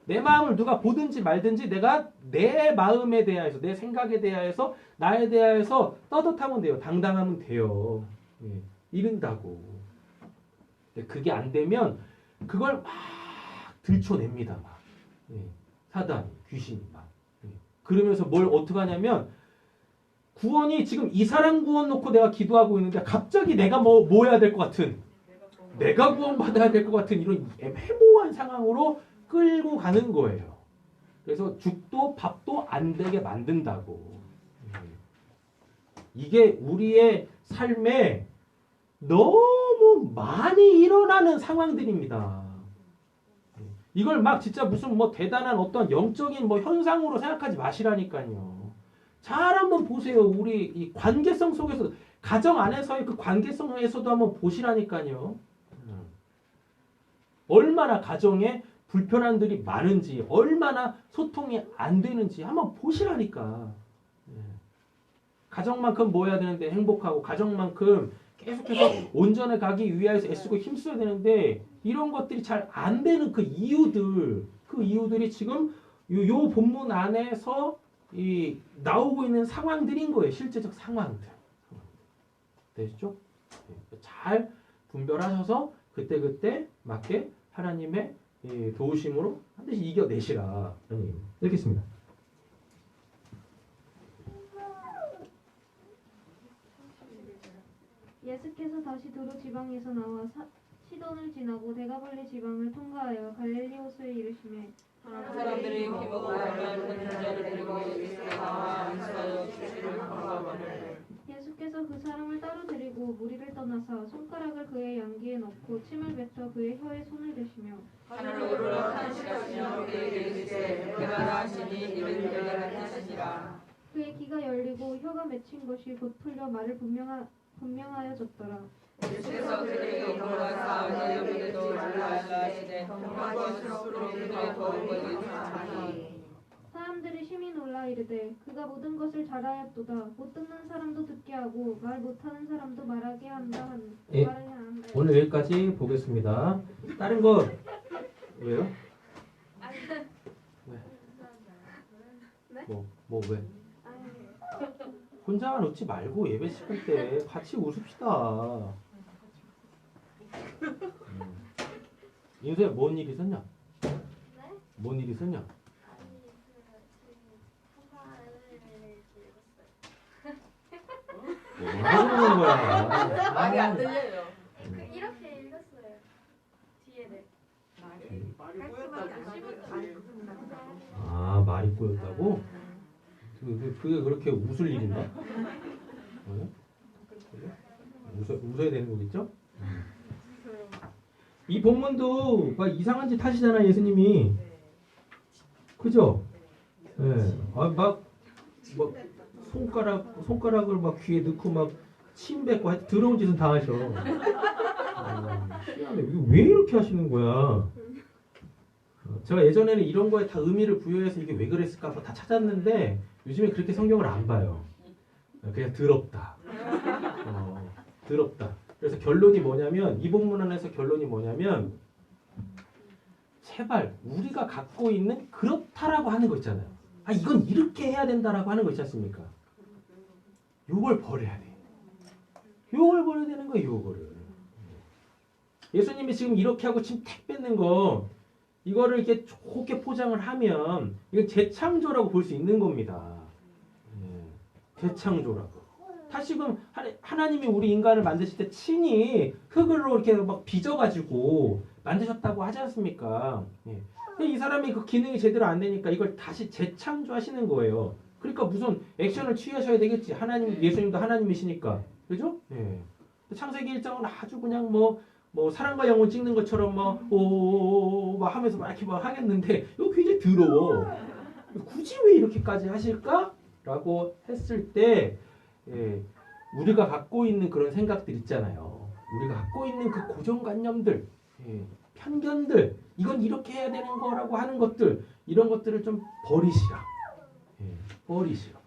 내 마음을 누가 보든지 말든지 내가 내 마음에 대하여서 내 생각에 대하여서 나에 대하여서 떳떳하면 돼요. 당당하면 돼요. 예. 이른다고. 그게 안 되면 그걸 막 들춰냅니다. 막. 예. 사단, 귀신이 막. 예. 그러면서 뭘 어떻게 하냐면 구원이 지금 이 사람 구원 놓고 내가 기도하고 있는데 갑자기 내가 뭐 해야 될 것 같은 내가 구원받아야 될 것 같은 이런 애매모호한 상황으로 끌고 가는 거예요. 그래서 죽도 밥도 안 되게 만든다고. 이게 우리의 삶에 너무 많이 일어나는 상황들입니다. 이걸 막 진짜 무슨 뭐 대단한 어떤 영적인 뭐 현상으로 생각하지 마시라니까요. 잘 한번 보세요. 우리 이 관계성 속에서 가정 안에서의 그 관계성에서도 한번 보시라니까요. 얼마나 가정에 불편함들이 많은지, 얼마나 소통이 안 되는지 한번 보시라니까. 가정만큼 뭐 해야 되는데 행복하고 가정만큼 계속해서 온전해 가기 위해서 애쓰고 힘써야 되는데 이런 것들이 잘 안 되는 그 이유들이 지금 요 본문 안에서 나오고 있는 상황들인 거예요. 실제적 상황들. 되시죠? 잘 분별하셔서 그때그때 맞게 하나님의 도우심으로 반드시 이겨내시라. 읽겠습니다. 예수께서 다시 두로 지방에서 나와 시돈을 지나고 대가볼리 지방을 통과하여 갈릴리 호수에 이르시매 사람들이 기복과 큰 자를 데리고 예수께 나와 안수하여 주시를 간구하거늘 예수께서 그 사람을 따로 데리고 무리를 떠나사 손가락을 그의 양귀에 넣고 침을 뱉어 그의 혀에 손을 대시며 하늘로 오르러 탄식하시며 그에게 이르시되 내가 하시니 이를 열려라 하시니라. 그의 귀가 열리고 혀가 맺힌 것이 곧 풀려 말을 분명하여졌더라. 예수께서 그들에게 돌아가사 너희에게도 말라 하시되 경건할수록 그들의 더욱 거기 전하니. 사람들이 심히 놀라 이르되 그가 모든 것을 잘하였도다. 못 듣는 사람도 듣게 하고 말 못하는 사람도 말하게 한다. 예, 말하게 한다. 오늘 여기까지 보겠습니다. 다른 거 왜요? 왜? 뭐 왜? 혼자만 웃지 말고 예배 시간 때 같이 웃읍시다. 인수야 뭔 일 있었냐? 뭔 일 있었냐? 뭐 하는 거야? 말이 안 들려요. 이렇게 읽었어요. 뒤에는. 말이 꼬였다고. 아 말이 꼬였다고? 그게 그렇게 웃을 일인가? 웃어야 되는 거겠죠? 이 본문도 막 이상한 짓 하시잖아요, 예수님이. 그죠? 예. 네. 막 손가락을 막 귀에 넣고 막 침 뱉고 더러운 짓은 다 하셔. 희한해. 왜 이렇게 하시는 거야? 제가 예전에는 이런 거에 다 의미를 부여해서 이게 왜 그랬을까 다 찾았는데 요즘에 그렇게 성경을 안 봐요. 그냥 더럽다. 더럽다. 그래서 결론이 뭐냐면 이 본문 안에서 결론이 뭐냐면 제발 우리가 갖고 있는 그렇다라고 하는 거 있잖아요. 이건 이렇게 해야 된다라고 하는 거 있지 않습니까? 요걸 버려야 돼. 요걸 버려야 되는 거예요. 요거를. 예수님이 지금 이렇게 하고 지금 택 뺏는 거 이거를 이렇게 좋게 포장을 하면 이건 재창조라고 볼 수 있는 겁니다. 재창조라고. 다시금 하나님이 우리 인간을 만드실 때 친히 흙으로 이렇게 막 빚어가지고 만드셨다고 하지 않습니까? 예. 이 사람이 그 기능이 제대로 안 되니까 이걸 다시 재창조하시는 거예요. 그러니까 무슨 액션을 취하셔야 되겠지. 하나님, 예수님도 하나님이시니까. 그죠? 예. 창세기 1장은 아주 그냥 뭐 사랑과 영혼 찍는 것처럼 막 하면서 막 이렇게 막 하겠는데 이거 굉장히 더러워. 굳이 왜 이렇게까지 하실까? 라고 했을 때 우리가 갖고 있는 그런 생각들 있잖아요. 우리가 갖고 있는 그 고정관념들, 편견들, 이건 이렇게 해야 되는 거라고 하는 것들, 이런 것들을 좀 버리시라. 버리시라.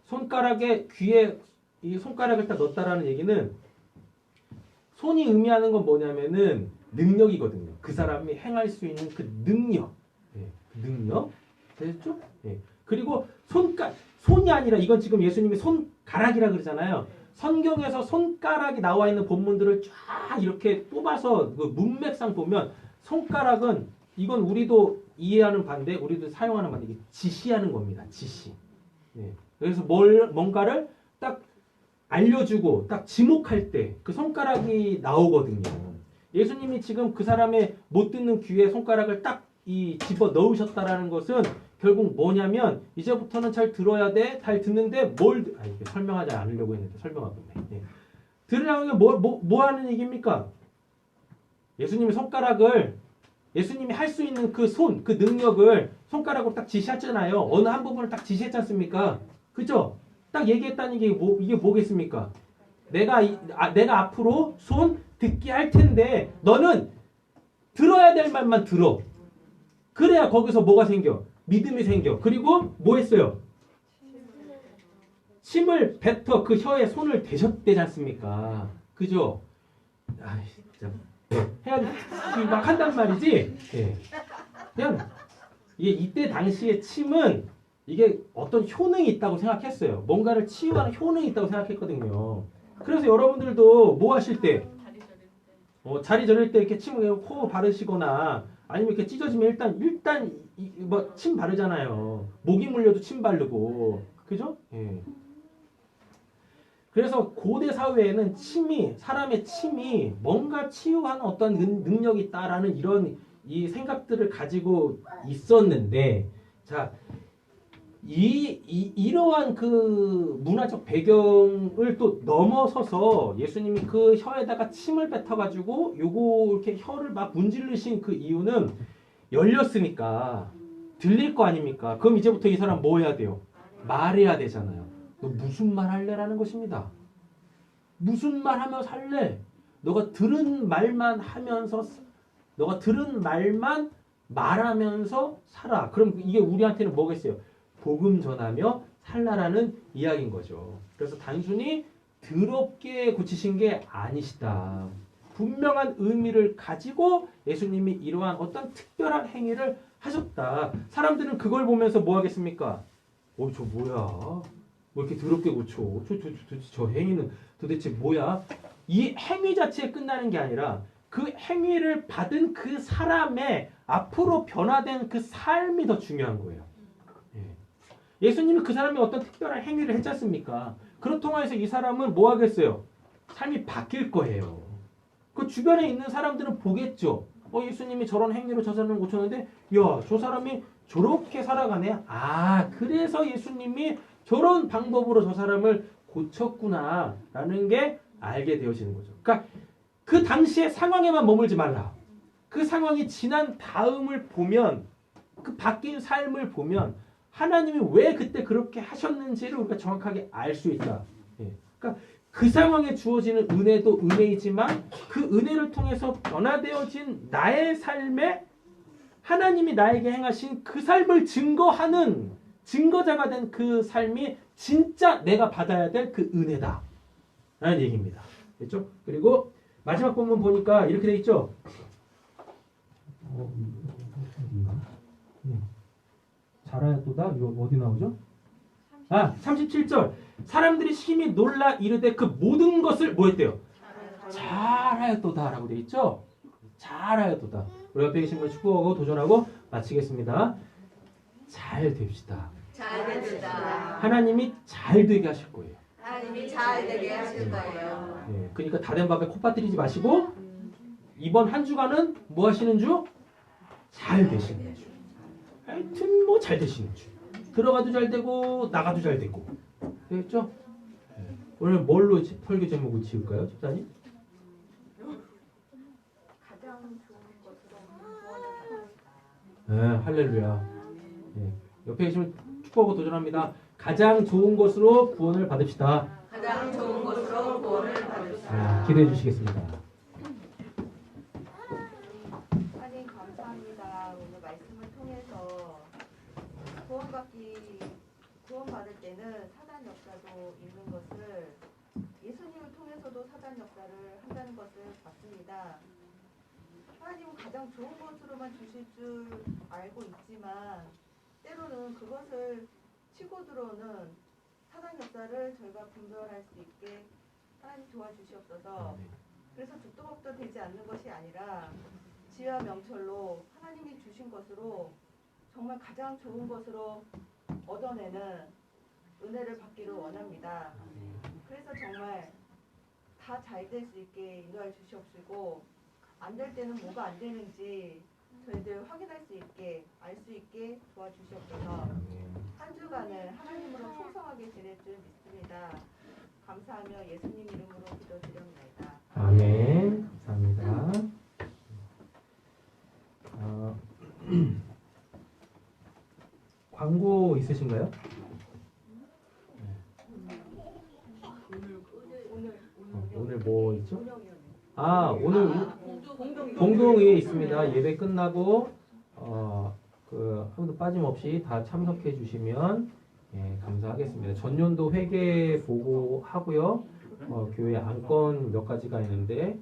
손가락에 귀에 이 손가락을 딱 넣었다라는 얘기는 손이 의미하는 건 뭐냐면은 능력이거든요. 그 사람이 행할 수 있는 그 능력. 능력. 됐죠? 그리고 손이 아니라 이건 지금 예수님이 손가락이라 그러잖아요. 성경에서 손가락이 나와 있는 본문들을 쫙 이렇게 뽑아서 그 문맥상 보면 손가락은 이건 우리도 이해하는 반대, 우리도 사용하는 반대, 이게 지시하는 겁니다. 지시. 그래서 뭔가를 딱 알려주고 딱 지목할 때 그 손가락이 나오거든요. 예수님이 지금 그 사람의 못 듣는 귀에 손가락을 딱 집어 넣으셨다라는 것은 결국 뭐냐면 이제부터는 잘 들어야 돼. 잘 듣는데 이게 설명하지 않으려고 했는데 설명하고 있네. 들으라는 게 뭐 하는 얘기입니까? 예수님이 예수님이 할 수 있는 그 그 능력을 손가락으로 딱 지시했잖아요. 어느 한 부분을 딱 지시했지 않습니까? 그죠? 딱 얘기했다는 게 이게 뭐겠습니까? 내가 앞으로 손 듣게 할 텐데 너는 들어야 될 말만 들어. 그래야 거기서 뭐가 생겨? 믿음이 생겨. 그리고 뭐 했어요? 침을 뱉어 그 혀에 손을 대셨대지 않습니까? 그죠? 진짜 해야 막 한단 말이지. 그냥 이때 당시에 침은 이게 어떤 효능이 있다고 생각했어요. 뭔가를 치유하는 효능이 있다고 생각했거든요. 그래서 여러분들도 뭐 하실 때 자리 저릴 때 이렇게 침을 코 바르시거나 아니면 이렇게 찢어지면 일단 침 바르잖아요. 모기 물려도 침 바르고. 그죠? 그래서 고대 사회에는 사람의 침이 뭔가 치유하는 어떤 능력이 있다라는 이런 이 생각들을 가지고 있었는데, 자, 이러한 그 문화적 배경을 또 넘어서서 예수님이 그 혀에다가 침을 뱉어가지고 이렇게 혀를 막 문지르신 그 이유는 열렸으니까 들릴 거 아닙니까? 그럼 이제부터 이 사람 뭐 해야 돼요? 말해야 되잖아요. 너 무슨 말 할래라는 것입니다. 무슨 말 하며 살래? 너가 들은 말만 말하면서 살아. 그럼 이게 우리한테는 뭐겠어요? 복음 전하며 살라라는 이야기인 거죠. 그래서 단순히 더럽게 고치신 게 아니시다. 분명한 의미를 가지고 예수님이 이러한 어떤 특별한 행위를 하셨다. 사람들은 그걸 보면서 뭐 하겠습니까? 저 뭐야? 뭐 이렇게 더럽게 고쳐? 저 행위는 도대체 뭐야? 이 행위 자체에 끝나는 게 아니라 그 행위를 받은 그 사람의 앞으로 변화된 그 삶이 더 중요한 거예요. 예수님이 그 사람이 어떤 특별한 행위를 했지 않습니까? 그렇다고 해서 이 사람은 뭐 하겠어요? 삶이 바뀔 거예요. 그 주변에 있는 사람들은 보겠죠. 예수님이 저런 행위로 저 사람을 고쳤는데 야, 저 사람이 저렇게 살아가네. 그래서 예수님이 저런 방법으로 저 사람을 고쳤구나 라는 게 알게 되어지는 거죠. 그러니까 그 당시의 상황에만 머물지 말라. 그 상황이 지난 다음을 보면, 그 바뀐 삶을 보면 하나님이 왜 그때 그렇게 하셨는지를 우리가 정확하게 알 수 있다. 그러니까 그 상황에 주어지는 은혜도 은혜이지만 그 은혜를 통해서 변화되어진 나의 삶에 하나님이 나에게 행하신 그 삶을 증거하는 증거자가 된 그 삶이 진짜 내가 받아야 될 그 은혜다 라는 얘기입니다. 됐죠? 그리고 마지막 본문 보니까 이렇게 돼 있죠. 잘하였도다. 이거 어디 나오죠? 37절. 사람들이 심히 놀라 이르되 그 모든 것을 뭐 했대요? 잘하였도다 라고 돼 있죠? 잘하였도다. 우리 옆에 계신 분 축복하고 도전하고 마치겠습니다. 잘 됩시다. 잘 됩시다. 하나님이 잘 되게 하실 거예요. 하나님이 잘 되게 하실 거예요. 예, 그러니까 다 된 밥에 코 빠뜨리지 마시고 이번 한 주간은 뭐 하시는 주? 잘 되시는 주. 하여튼 뭐 잘 되시는 주. 들어가도 잘 되고 나가도 잘 되고. 되겠죠? 예. 오늘 뭘로 설교 제목을 지을까요, 집사님? 가장 좋은 것으로 구원을 받습니다. 네, 할렐루야. 예. 옆에 계시면 축복하고 도전합니다. 가장 좋은 것으로 구원을 받읍시다. 가장 좋은 것으로 구원을 받읍시다. 네, 기도해 주시겠습니다. 하나님 감사합니다. 오늘 말씀을 통해서 구원받을 때는 사단 역사도 있는 것을 예수님을 통해서도 사단 역사를 한다는 것을 봤습니다. 하나님은 가장 좋은 것으로만 주실 줄 알고 있지만 때로는 그것을 치고 들어오는 사단 역사를 저희가 분별할 수 있게 하나님 도와주시옵소서. 그래서 듣도 법도 되지 않는 것이 아니라 지혜와 명철로 하나님이 주신 것으로 정말 가장 좋은 것으로 얻어내는 은혜를 받기를 원합니다. 그래서 정말 다 잘 될 수 있게 인도해 주시옵시고 안 될 때는 뭐가 안 되는지 저희들 확인할 수 있게 알 수 있게 도와주시옵소서. 한 주간을 하나님으로 풍성하게 지낼 줄 믿습니다. 감사하며 예수님 이름으로 기도드립니다. 아멘. 감사합니다. 광고 있으신가요? 오늘 뭐 있죠? 오늘 공동회에 있습니다. 예배 끝나고 아무도 빠짐없이 다 참석해 주시면 감사하겠습니다. 전년도 회계 보고 하고요. 교회 안건 몇 가지가 있는데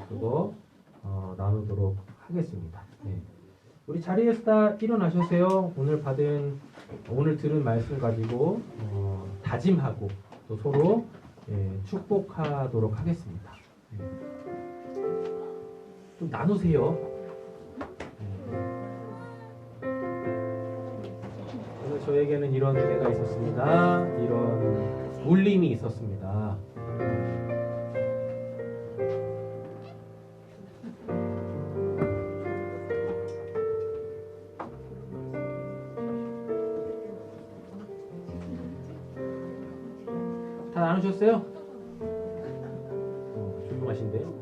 그거 나누도록 하겠습니다. 우리 자리에서 다 일어나셨어요. 오늘 들은 말씀 가지고 다짐하고 또 서로 축복하도록 하겠습니다. 좀 나누세요. 오늘 저에게는 이런 은혜가 있었습니다. 이런 울림이 있었습니다. 다 나누셨어요? 조용하신데요?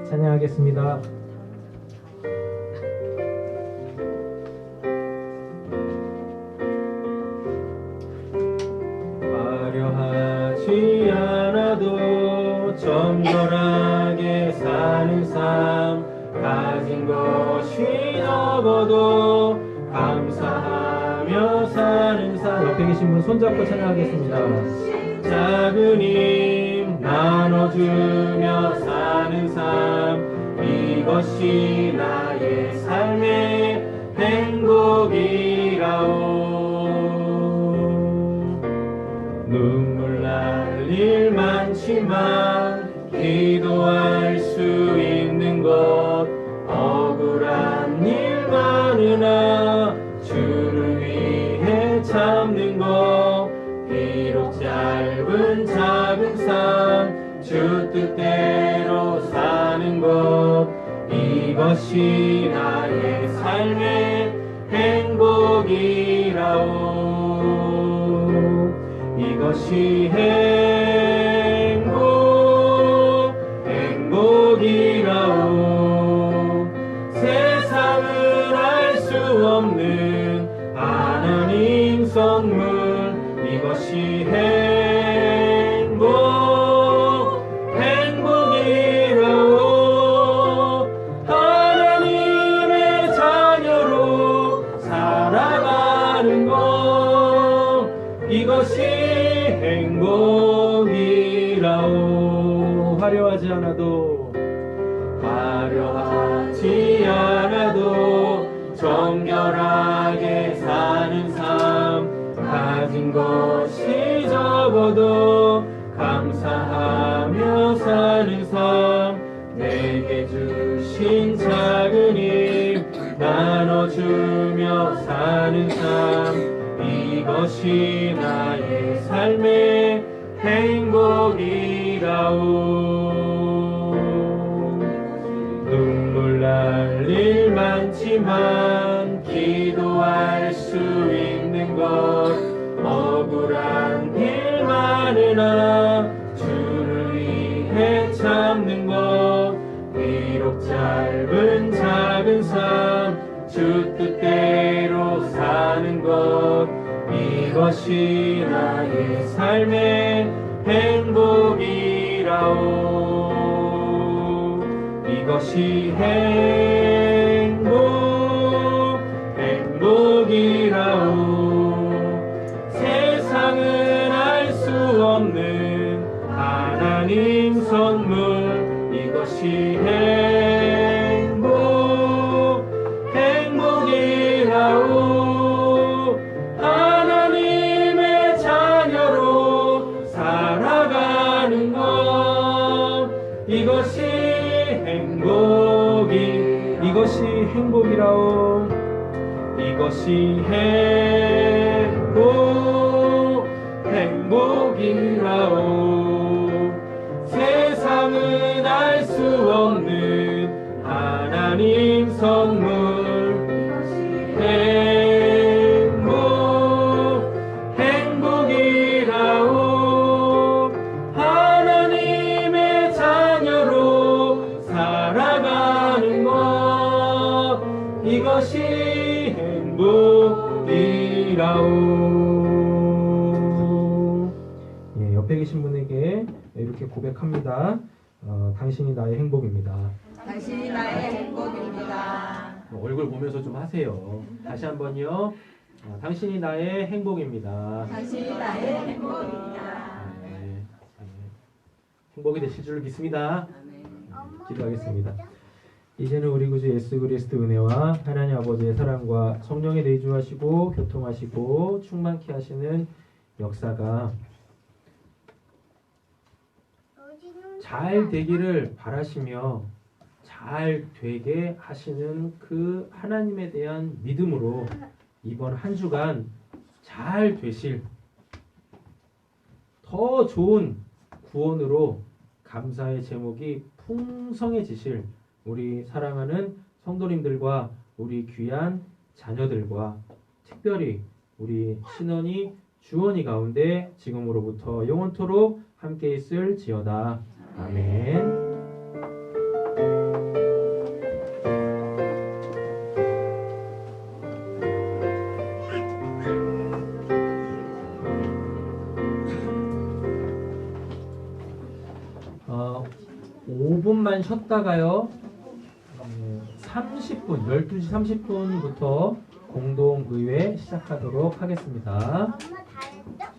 찬양하겠습니다. 화려하지 않아도 정결하게 사는 삶, 가진 것이 적어도 감사하며 사는 삶. 옆에 계신 분 손잡고 찬양하겠습니다. 작은 힘 나눠주며 사는 삶, 이것이 나의 삶의 행복이라오. 눈물 날 일 많지만 기도할 수 있는 것, 억울한 일 많으나 주를 위해 참는 것, 비록 짧은 작은 삶 주 뜻대로 사는 것, 이것이 나의 삶의 행복이라오. 이것이 행복이라오. 세상은 알 수 없는 하나님 선물, 이것이 행복이라오. 하나님의 자녀로 살아가는 것, 이것이 행복이라오. 화려하지 않아도 정결하게 사는 삶, 가진 것이 적어도 감사하며 사는 삶, 내게 주신 작은 힘 나눠 주며 사는 삶 이것이 나의 삶의 행복이라오. 눈물 날 일 많지만 기도할 수 있는 것 억울한 일 많으나 주를 위해 참는 것 비록 짧은 작은 삶 주 뜻대로 사는 것 이것이 나의 삶의 행복이라오. 이것이 행복이라오. 세상은 알 수 없는 하나님 선물 이것이 행복이라오. 하나님의 자녀로 살아가는 것 이것이 행복이라오. 이것이 행복이라오. 세상은 알 수 없는 하나님 선물 행복이라오. 하나님의 자녀로 살아가는 것 이것이 행복이라오. 예, 옆에 계신 분에게 이렇게 고백합니다. 당신이 나의 행복입니다. 당신이 나의 행복입니다. 얼굴 보면서 좀 하세요. 다시 한번요. 당신이 나의 행복입니다. 당신이 나의 행복입니다. 네. 행복이 되실 줄 믿습니다. 기도하겠습니다. 이제는 우리 구주 예수 그리스도 은혜와 하나님 아버지의 사랑과 성령의 내주하시고 교통하시고 충만케 하시는 역사가 잘 되기를 바라시며 잘 되게 하시는 그 하나님에 대한 믿음으로 이번 한 주간 잘 되실 더 좋은 구원으로 감사의 제목이 풍성해지실 우리 사랑하는 성도님들과 우리 귀한 자녀들과 특별히 우리 신원이 주원이 가운데 지금으로부터 영원토록 함께 있을지어다. 아멘. 어, 5분만 쉬었다가요. 30분, 12시 30분부터 공동의회 시작하도록 하겠습니다. 엄마 다 했어?